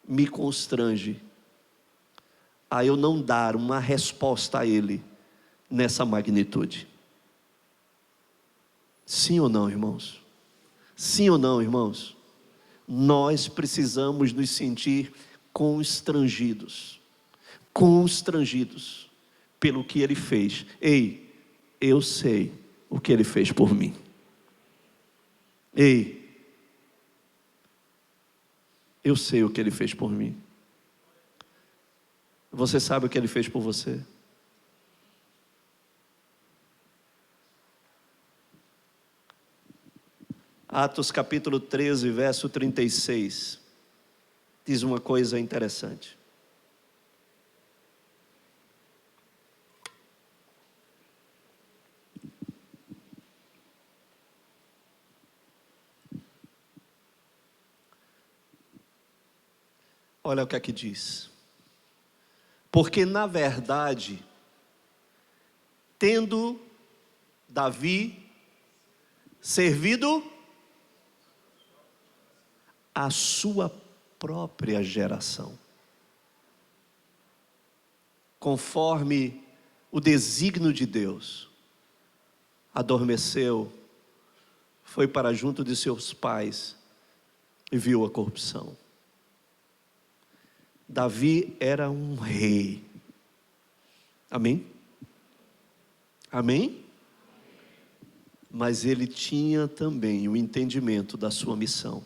me constrange a eu não dar uma resposta a Ele nessa magnitude. Sim ou não, irmãos? Sim ou não, irmãos? Nós precisamos nos sentir constrangidos pelo que Ele fez. Ei, eu sei o que Ele fez por mim. Ei, eu sei o que Ele fez por mim. Você sabe o que Ele fez por você? Atos capítulo 13, verso 36, diz uma coisa interessante. Olha o que aqui diz. Porque na verdade, tendo Davi servido a sua própria geração, conforme o desígnio de Deus, adormeceu, foi para junto de seus pais e viu a corrupção. Davi era um rei. Amém? Amém? Mas ele tinha também o entendimento da sua missão.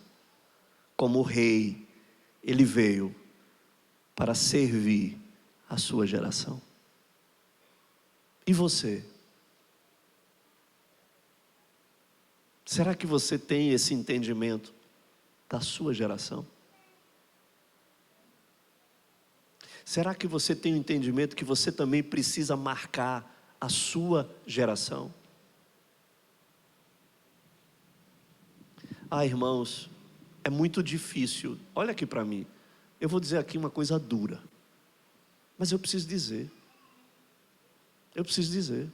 Como rei, ele veio para servir a sua geração. E você? Será que você tem esse entendimento da sua geração? Será que você tem o entendimento que você também precisa marcar a sua geração? Ah, irmãos, é muito difícil. Olha aqui para mim. Eu vou dizer aqui uma coisa dura. Mas eu preciso dizer. Eu preciso dizer.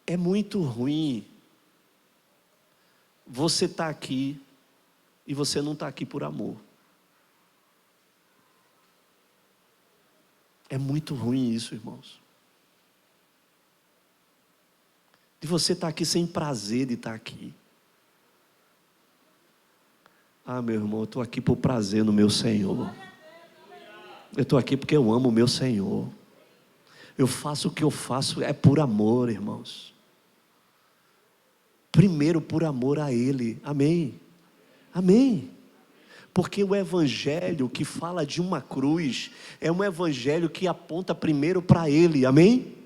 É muito ruim você estar aqui e você não está aqui por amor. É muito ruim isso, irmãos. De você estar aqui sem prazer de estar aqui. Ah, meu irmão, eu estou aqui por prazer no meu Senhor. Eu estou aqui porque eu amo o meu Senhor. Eu faço o que eu faço é por amor, irmãos. Primeiro por amor a Ele. Amém. Amém. Porque o evangelho que fala de uma cruz é um evangelho que aponta primeiro para Ele. Amém?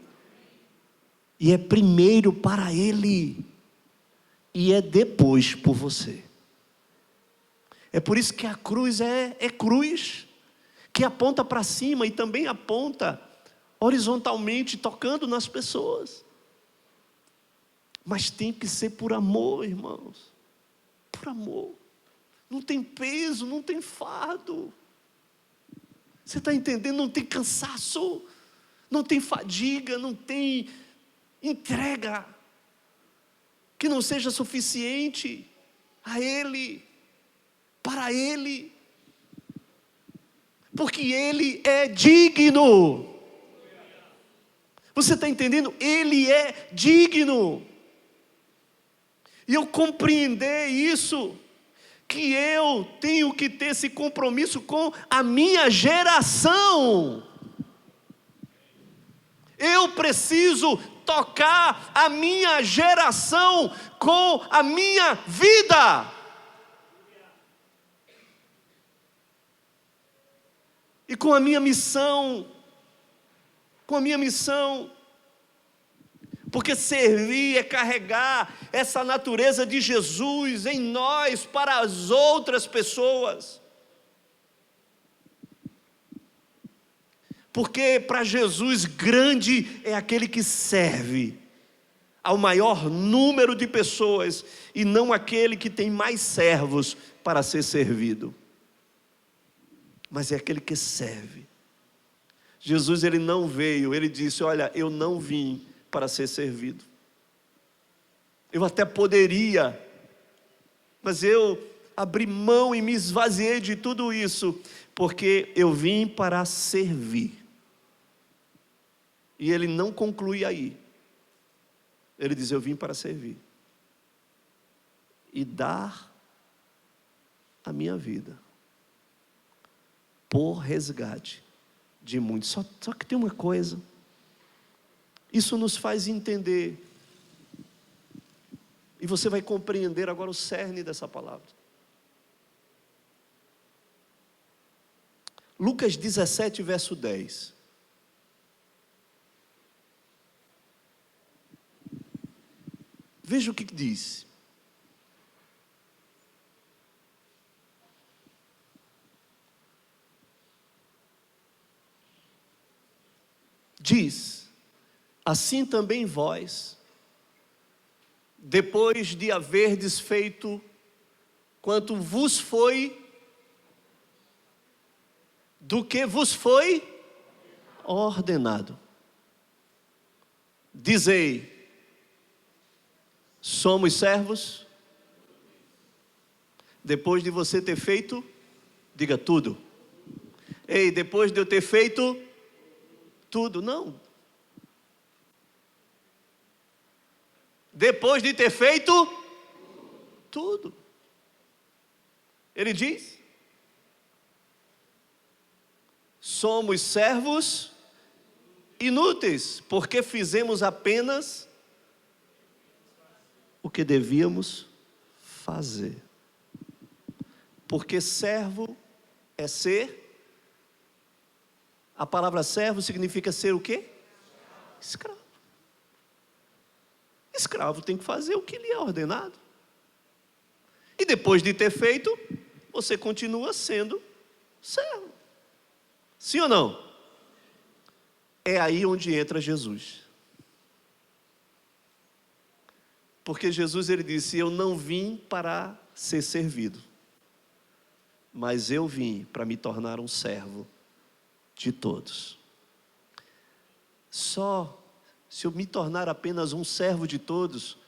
E é primeiro para Ele. E é depois por você. É por isso que a cruz é cruz. Que aponta para cima e também aponta horizontalmente, tocando nas pessoas. Mas tem que ser por amor, irmãos. Por amor. Não tem peso, não tem fardo. Você está entendendo? Não tem cansaço, não tem fadiga, não tem entrega que não seja suficiente a Ele, para Ele, porque Ele é digno. Você está entendendo? Ele é digno. E eu compreender isso, que eu tenho que ter esse compromisso com a minha geração. Eu preciso tocar a minha geração com a minha vida. E com a minha missão. Com a minha missão. Porque servir é carregar essa natureza de Jesus em nós para as outras pessoas. Porque para Jesus grande é aquele que serve ao maior número de pessoas e não aquele que tem mais servos para ser servido. Mas é aquele que serve. Jesus, ele não veio, ele disse, olha, eu não vim para ser servido. Eu até poderia, mas eu abri mão e me esvaziei de tudo isso, porque eu vim para servir. E ele não conclui aí. Ele diz, eu vim para servir. E dar a minha vida por resgate de muitos. Só que tem uma coisa. Isso nos faz entender. E você vai compreender agora o cerne dessa palavra. Lucas 17, verso 10. Veja o que diz. Diz, assim também vós, depois de haverdes feito quanto vos foi, do que vos foi ordenado. Dizei, somos servos. Depois de você ter feito, diga tudo. Ei, depois de eu ter feito tudo, não. Depois de ter feito tudo. Ele diz, somos servos inúteis, porque fizemos apenas o que devíamos fazer. Porque servo é ser. A palavra servo significa ser o quê? Escravo. Escravo tem que fazer o que lhe é ordenado. E depois de ter feito, você continua sendo servo. Sim ou não? É aí onde entra Jesus. Porque Jesus ele disse: eu não vim para ser servido, mas eu vim para me tornar um servo de todos. Só se eu me tornar apenas um servo de todos,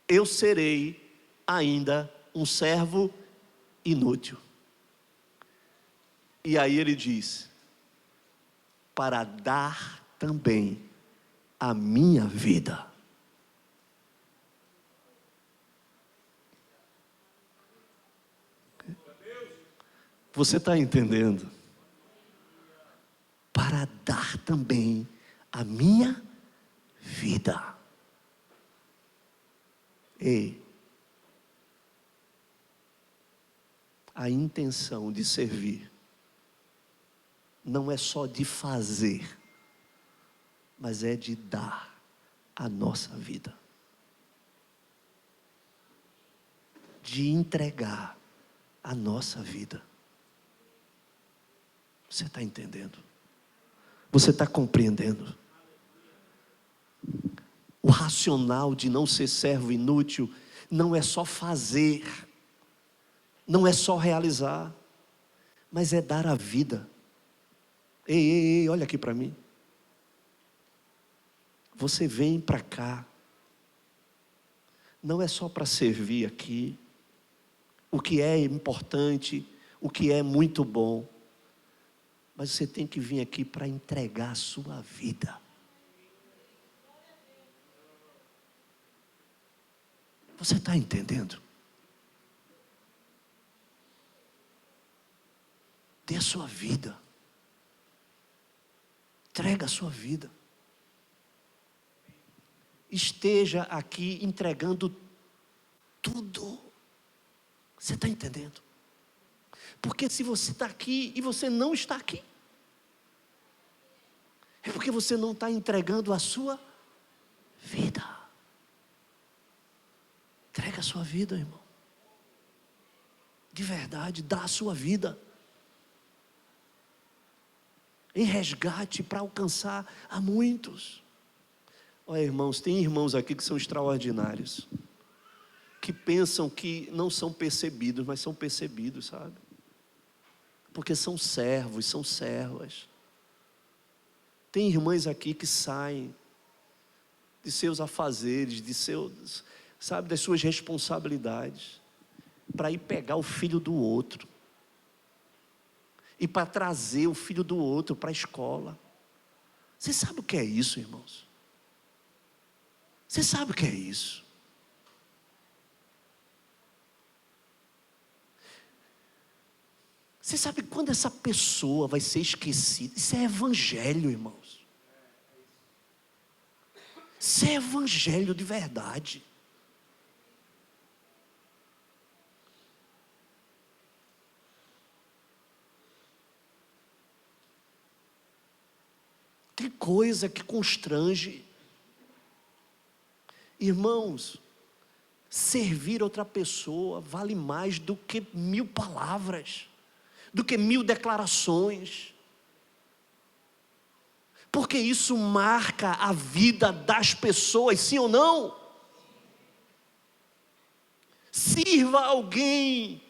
eu serei ainda um servo inútil. E aí ele diz: para dar também a minha vida. Você está entendendo? Para dar também a minha vida. Ei, a intenção de servir não é só de fazer, mas é de dar a nossa vida, de entregar a nossa vida. Você está entendendo? Você está compreendendo? O racional de não ser servo inútil não é só fazer, não é só realizar, mas é dar a vida. Ei, olha aqui para mim. Você vem para cá, não é só para servir aqui, o que é importante, o que é muito bom, mas você tem que vir aqui para entregar a sua vida. Você está entendendo? Dê a sua vida. Entrega a sua vida. Esteja aqui entregando tudo. Você está entendendo? Porque se você está aqui e você não está aqui, é porque você não está entregando a sua vida. Entrega a sua vida, irmão. De verdade, dá a sua vida. Em resgate para alcançar a muitos. Olha, irmãos, tem irmãos aqui que são extraordinários, que pensam que não são percebidos, mas são percebidos, sabe? Porque são servos, são servas. Tem irmãs aqui que saem de seus afazeres, de seus, sabe, das suas responsabilidades, para ir pegar o filho do outro, e para trazer o filho do outro para a escola. Você sabe o que é isso, irmãos? Você sabe o que é isso? Você sabe quando essa pessoa vai ser esquecida? Isso é evangelho, irmãos. Isso é evangelho de verdade. Tem coisa que constrange. Irmãos, servir outra pessoa vale mais do que 1000 palavras, do que 1000 declarações. Porque isso marca a vida das pessoas, sim ou não? Sirva alguém,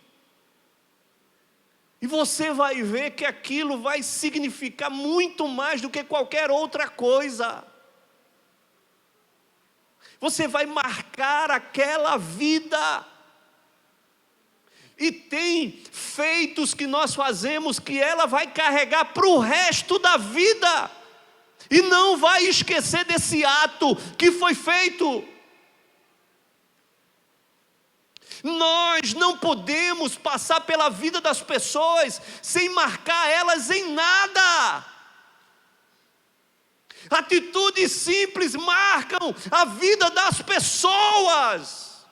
e você vai ver que aquilo vai significar muito mais do que qualquer outra coisa. Você vai marcar aquela vida. E tem feitos que nós fazemos que ela vai carregar para o resto da vida. E não vai esquecer desse ato que foi feito. Nós não podemos passar pela vida das pessoas sem marcar elas em nada. Atitudes simples marcam a vida das pessoas.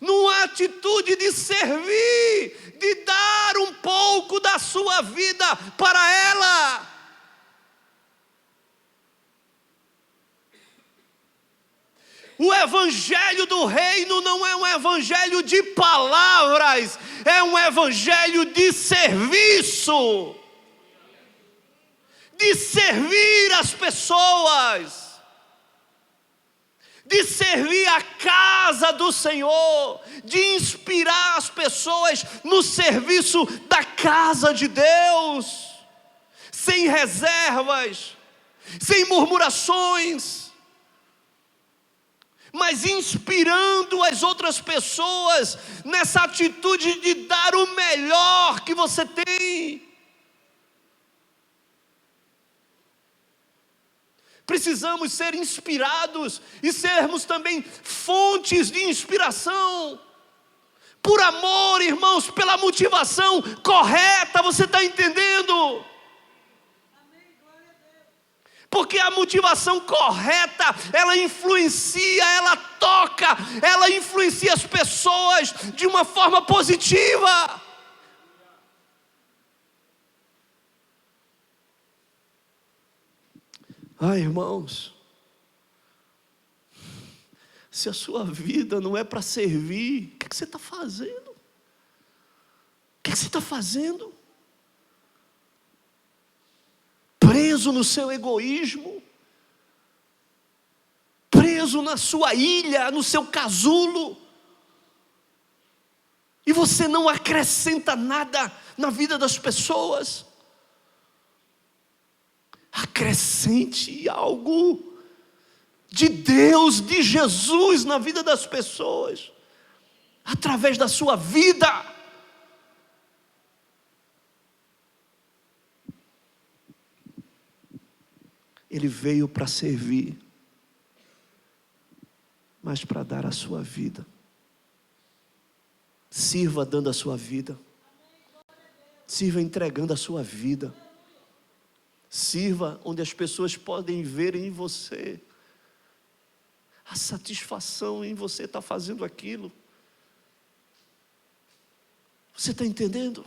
Numa atitude de servir, de dar um pouco da sua vida para ela. O evangelho do reino não é um evangelho de palavras, é um evangelho de serviço. De servir as pessoas, de servir a casa do Senhor, de inspirar as pessoas no serviço da casa de Deus, sem reservas, sem murmurações, mas inspirando as outras pessoas nessa atitude de dar o melhor que você tem. Precisamos ser inspirados e sermos também fontes de inspiração, por amor, irmãos, pela motivação correta, você está entendendo? Porque a motivação correta, ela influencia, ela toca, ela influencia as pessoas de uma forma positiva. Ai, irmãos, se a sua vida não é para servir, o que você está fazendo? O que você está fazendo? Preso no seu egoísmo, preso na sua ilha, no seu casulo, e você não acrescenta nada na vida das pessoas. Acrescente algo de Deus, de Jesus na vida das pessoas, através da sua vida. Ele veio para servir, mas para dar a sua vida. Sirva dando a sua vida, sirva entregando a sua vida. Sirva onde as pessoas podem ver em você a satisfação em você estar fazendo aquilo. Você está entendendo?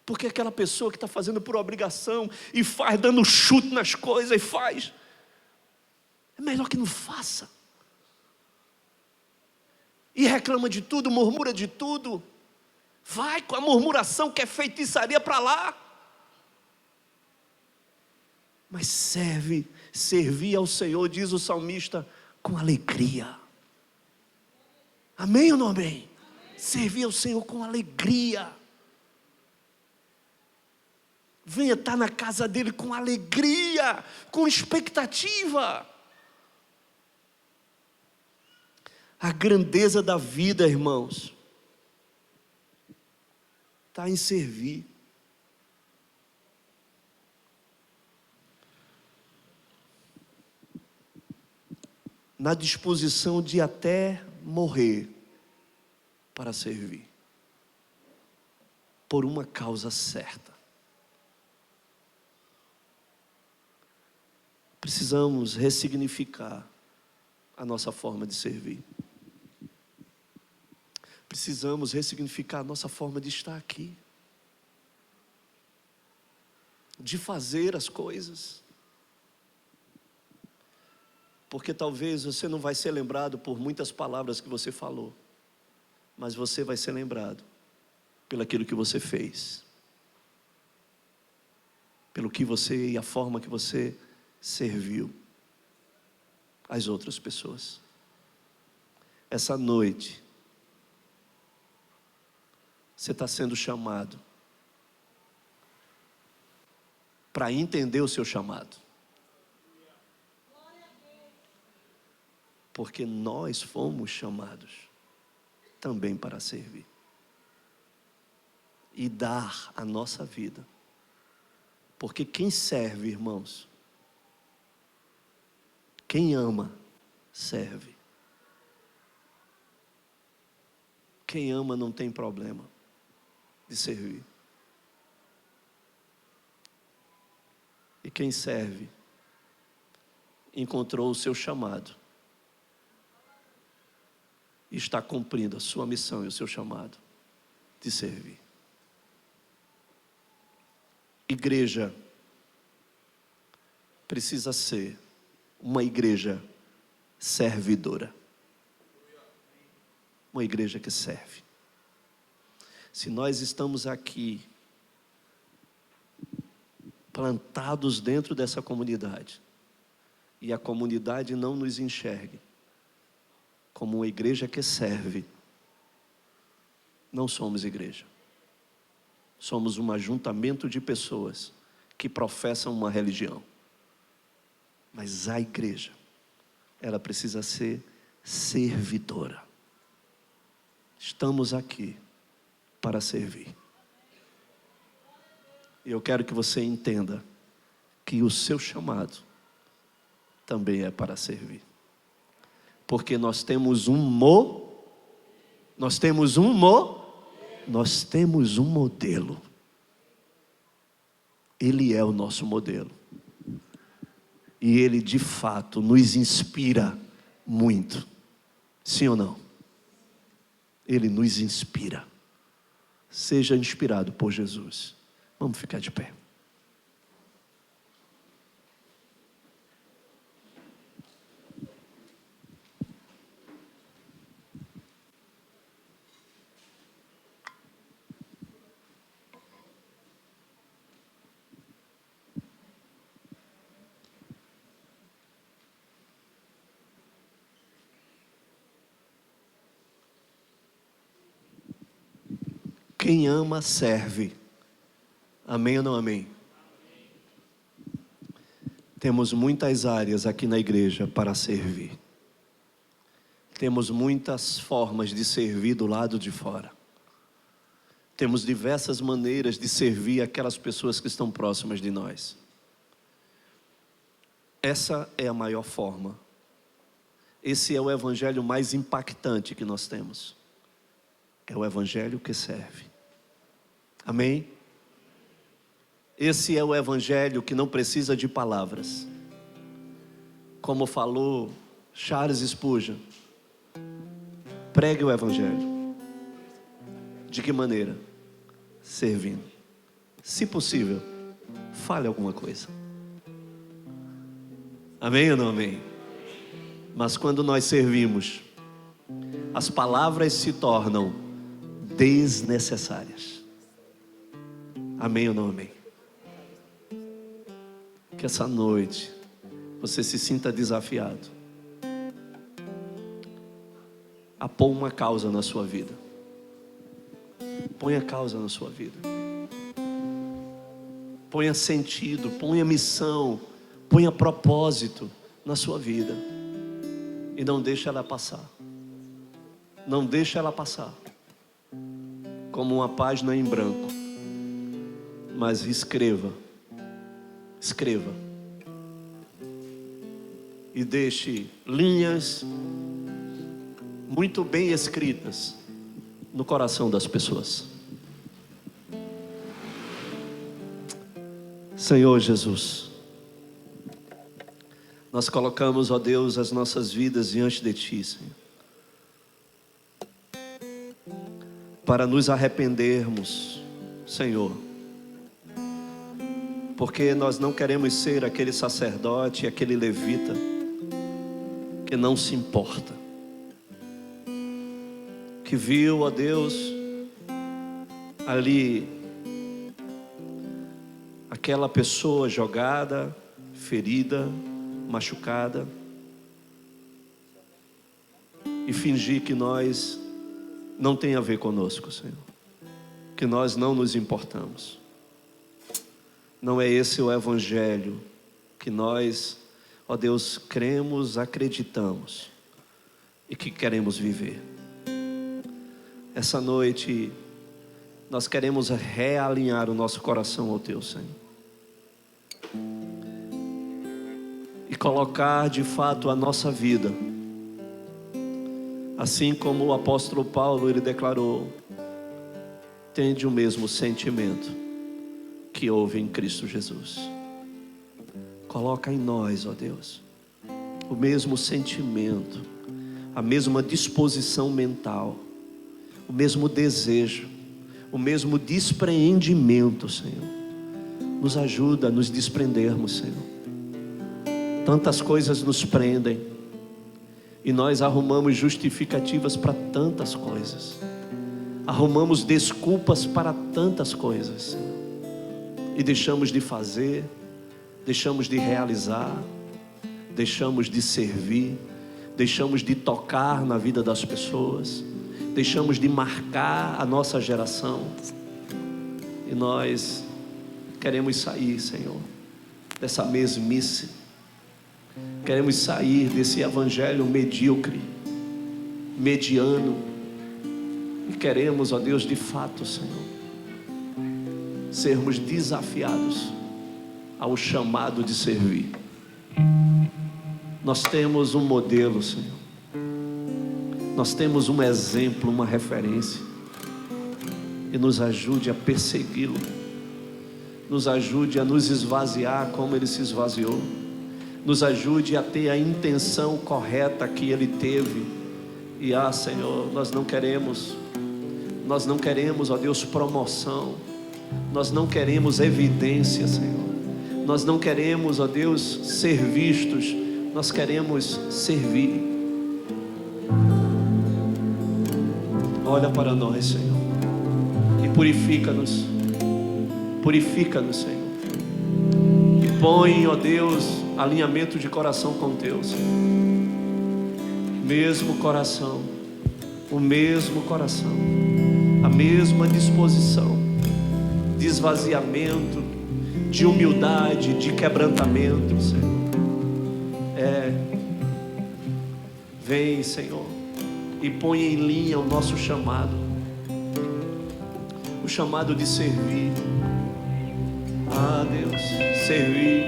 Porque aquela pessoa que está fazendo por obrigação e faz dando chute nas coisas e faz, é melhor que não faça. E reclama de tudo, murmura de tudo. Vai com a murmuração que é feitiçaria para lá. Mas servir ao Senhor, diz o salmista, com alegria. Amém ou não amém? Servir ao Senhor com alegria. Venha estar na casa dele com alegria, com expectativa. A grandeza da vida, irmãos, está em servir. Na disposição de até morrer para servir, por uma causa certa. Precisamos ressignificar a nossa forma de servir. Precisamos ressignificar a nossa forma de estar aqui, de fazer as coisas. Porque talvez você não vai ser lembrado por muitas palavras que você falou, mas você vai ser lembrado pelo aquilo que você fez, pelo que você e a forma que você serviu as outras pessoas. Essa noite, você está sendo chamado para entender o seu chamado. Porque nós fomos chamados também para servir. E dar a nossa vida. Porque quem serve, irmãos, quem ama, serve. Quem ama não tem problema de servir. E quem serve, encontrou o seu chamado. E está cumprindo a sua missão e o seu chamado de servir. Igreja precisa ser uma igreja servidora. Uma igreja que serve. Se nós estamos aqui, plantados dentro dessa comunidade, e a comunidade não nos enxergue como uma igreja que serve, não somos igreja. Somos um ajuntamento de pessoas que professam uma religião. Mas a igreja, ela precisa ser servidora. Estamos aqui para servir. E eu quero que você entenda que o seu chamado também é para servir. Porque nós temos um modelo. Ele é o nosso modelo. E ele de fato nos inspira muito. Sim ou não? Ele nos inspira. Seja inspirado por Jesus. Vamos ficar de pé. Quem ama, serve. Amém ou não amém? Temos muitas áreas aqui na igreja para servir. Temos muitas formas de servir do lado de fora. Temos diversas maneiras de servir aquelas pessoas que estão próximas de nós. Essa é a maior forma. Esse é o evangelho mais impactante que nós temos. É o evangelho que serve. Amém? Esse é o evangelho que não precisa de palavras. Como falou Charles Spurgeon, pregue o evangelho. De que maneira? Servindo. Se possível, fale alguma coisa. Amém ou não amém? Mas quando nós servimos, as palavras se tornam desnecessárias. Amém ou não amém? Que essa noite você se sinta desafiado a pôr uma causa na sua vida. Ponha causa na sua vida. Ponha sentido, ponha missão, ponha propósito na sua vida. E não deixe ela passar. Não deixe ela passar como uma página em branco. Mas escreva. Escreva. E deixe linhas muito bem escritas no coração das pessoas. Senhor Jesus, nós colocamos, ó Deus, as nossas vidas diante de Ti, Senhor, para nos arrependermos, Senhor, porque nós não queremos ser aquele sacerdote, aquele levita que não se importa, que viu, ó Deus, ali aquela pessoa jogada, ferida, machucada, e fingir que nós não tem a ver conosco, Senhor, que nós não nos importamos. Não é esse o evangelho que nós, ó Deus, cremos, acreditamos e que queremos viver. Essa noite nós queremos realinhar o nosso coração ao Teu, Senhor, e colocar de fato a nossa vida, assim como o apóstolo Paulo, ele declarou: tende o mesmo sentimento que houve em Cristo Jesus. Coloca em nós, ó Deus, o mesmo sentimento, a mesma disposição mental, o mesmo desejo, o mesmo despreendimento, Senhor. Nos ajuda a nos desprendermos, Senhor. Tantas coisas nos prendem e nós arrumamos justificativas para tantas coisas, arrumamos desculpas para tantas coisas, Senhor, e deixamos de fazer, deixamos de realizar, deixamos de servir, deixamos de tocar na vida das pessoas, deixamos de marcar a nossa geração, e nós queremos sair, Senhor, dessa mesmice, queremos sair desse evangelho medíocre, mediano, e queremos, ó Deus, de fato, Senhor, sermos desafiados ao chamado de servir. Nós temos um modelo, Senhor, nós temos um exemplo, uma referência, e nos ajude a persegui-lo, nos ajude a nos esvaziar como ele se esvaziou, nos ajude a ter a intenção correta que ele teve. E Senhor, nós não queremos, ó Deus, promoção, nós não queremos evidência, Senhor, nós não queremos, ó Deus, ser vistos, nós queremos servir. Olha para nós, Senhor, e purifica-nos, Senhor, e põe, ó Deus, alinhamento de coração com teu, Senhor. Mesmo coração, o mesmo coração, a mesma disposição de esvaziamento, de humildade, de quebrantamento, Senhor. Vem, Senhor, e põe em linha o nosso chamado, o chamado de servir. Deus, servir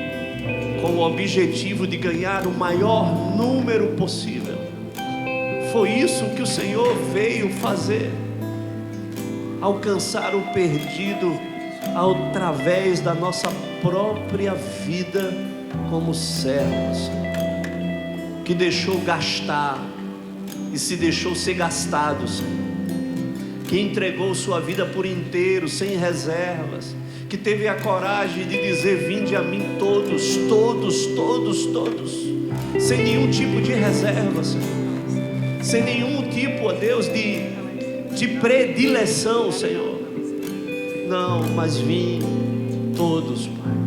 com o objetivo de ganhar o maior número possível. Foi isso que o Senhor veio fazer, alcançar o perdido através da nossa própria vida como servos, que deixou gastar e se deixou ser gastado, Senhor, que entregou sua vida por inteiro, sem reservas, que teve a coragem de dizer: vinde a mim todos, todos, todos, todos, sem nenhum tipo de reserva, Senhor, sem nenhum tipo, ó Deus, de predileção, Senhor. Não, mas vim todos, Pai,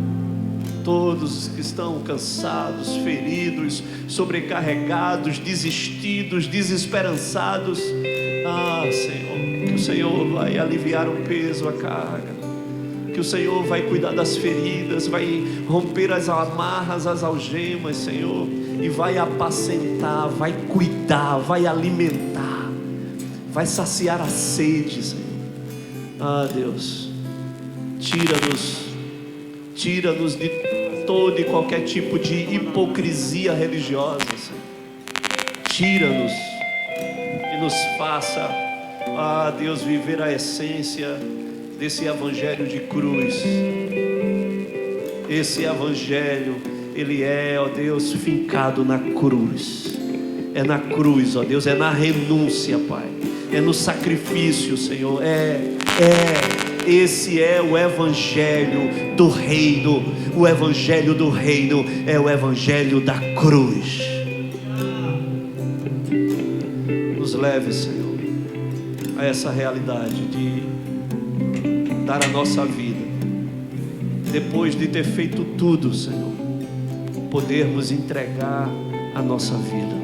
todos que estão cansados, feridos, sobrecarregados, desistidos, desesperançados. Senhor, que o Senhor vai aliviar o peso, a carga, que o Senhor vai cuidar das feridas, vai romper as amarras, as algemas, Senhor, e vai apacentar, vai cuidar, vai alimentar, vai saciar a sede, Senhor. Deus, tira-nos de todo e qualquer tipo de hipocrisia religiosa, Senhor. Tira-nos e nos faça, Deus, viver a essência desse evangelho de cruz. Esse evangelho, ele é, ó Deus, fincado na cruz. É na cruz, ó Deus, é na renúncia, Pai, é no sacrifício, Senhor. Esse é o evangelho do reino. O evangelho do reino é o evangelho da cruz. Nos leve, Senhor, a essa realidade de dar a nossa vida, depois de ter feito tudo, Senhor, podermos entregar a nossa vida,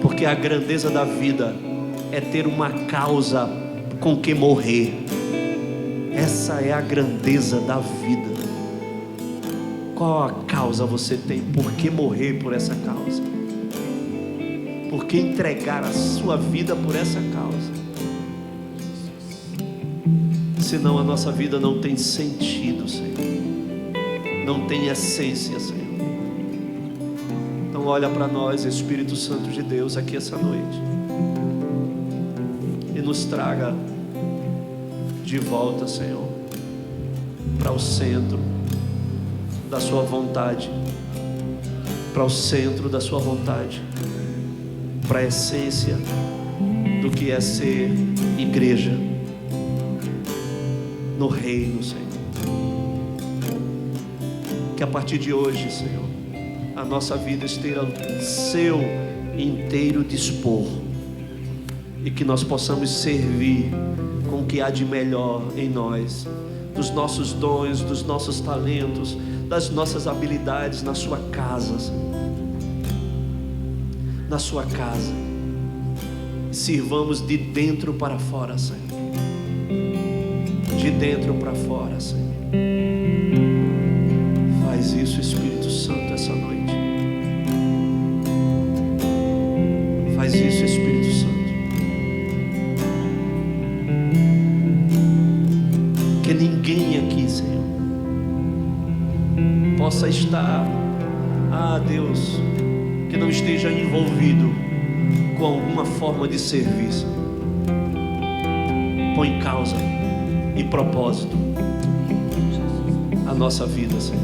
porque a grandeza da vida é ter uma causa com que morrer. Essa é a grandeza da vida. Qual a causa você tem? Por que morrer por essa causa? Por que entregar a sua vida por essa causa? Senão a nossa vida não tem sentido, Senhor, não tem essência, Senhor. Então olha para nós, Espírito Santo de Deus, aqui essa noite, e nos traga de volta, Senhor, para o centro da sua vontade, para o centro da sua vontade, para a essência do que é ser igreja no reino, Senhor. Que a partir de hoje, Senhor, a nossa vida esteja ao seu inteiro dispor, e que nós possamos servir com o que há de melhor em nós, dos nossos dons, dos nossos talentos, das nossas habilidades na sua casa, Senhor. Na sua casa. Sirvamos de dentro para fora, Senhor. De dentro para fora, Senhor. Faz isso, Espírito Santo, essa noite. Faz isso, Espírito Santo. Que ninguém aqui, Senhor, possa estar, Deus, que não esteja envolvido com alguma forma de serviço. Põe causa e propósito a nossa vida, Senhor.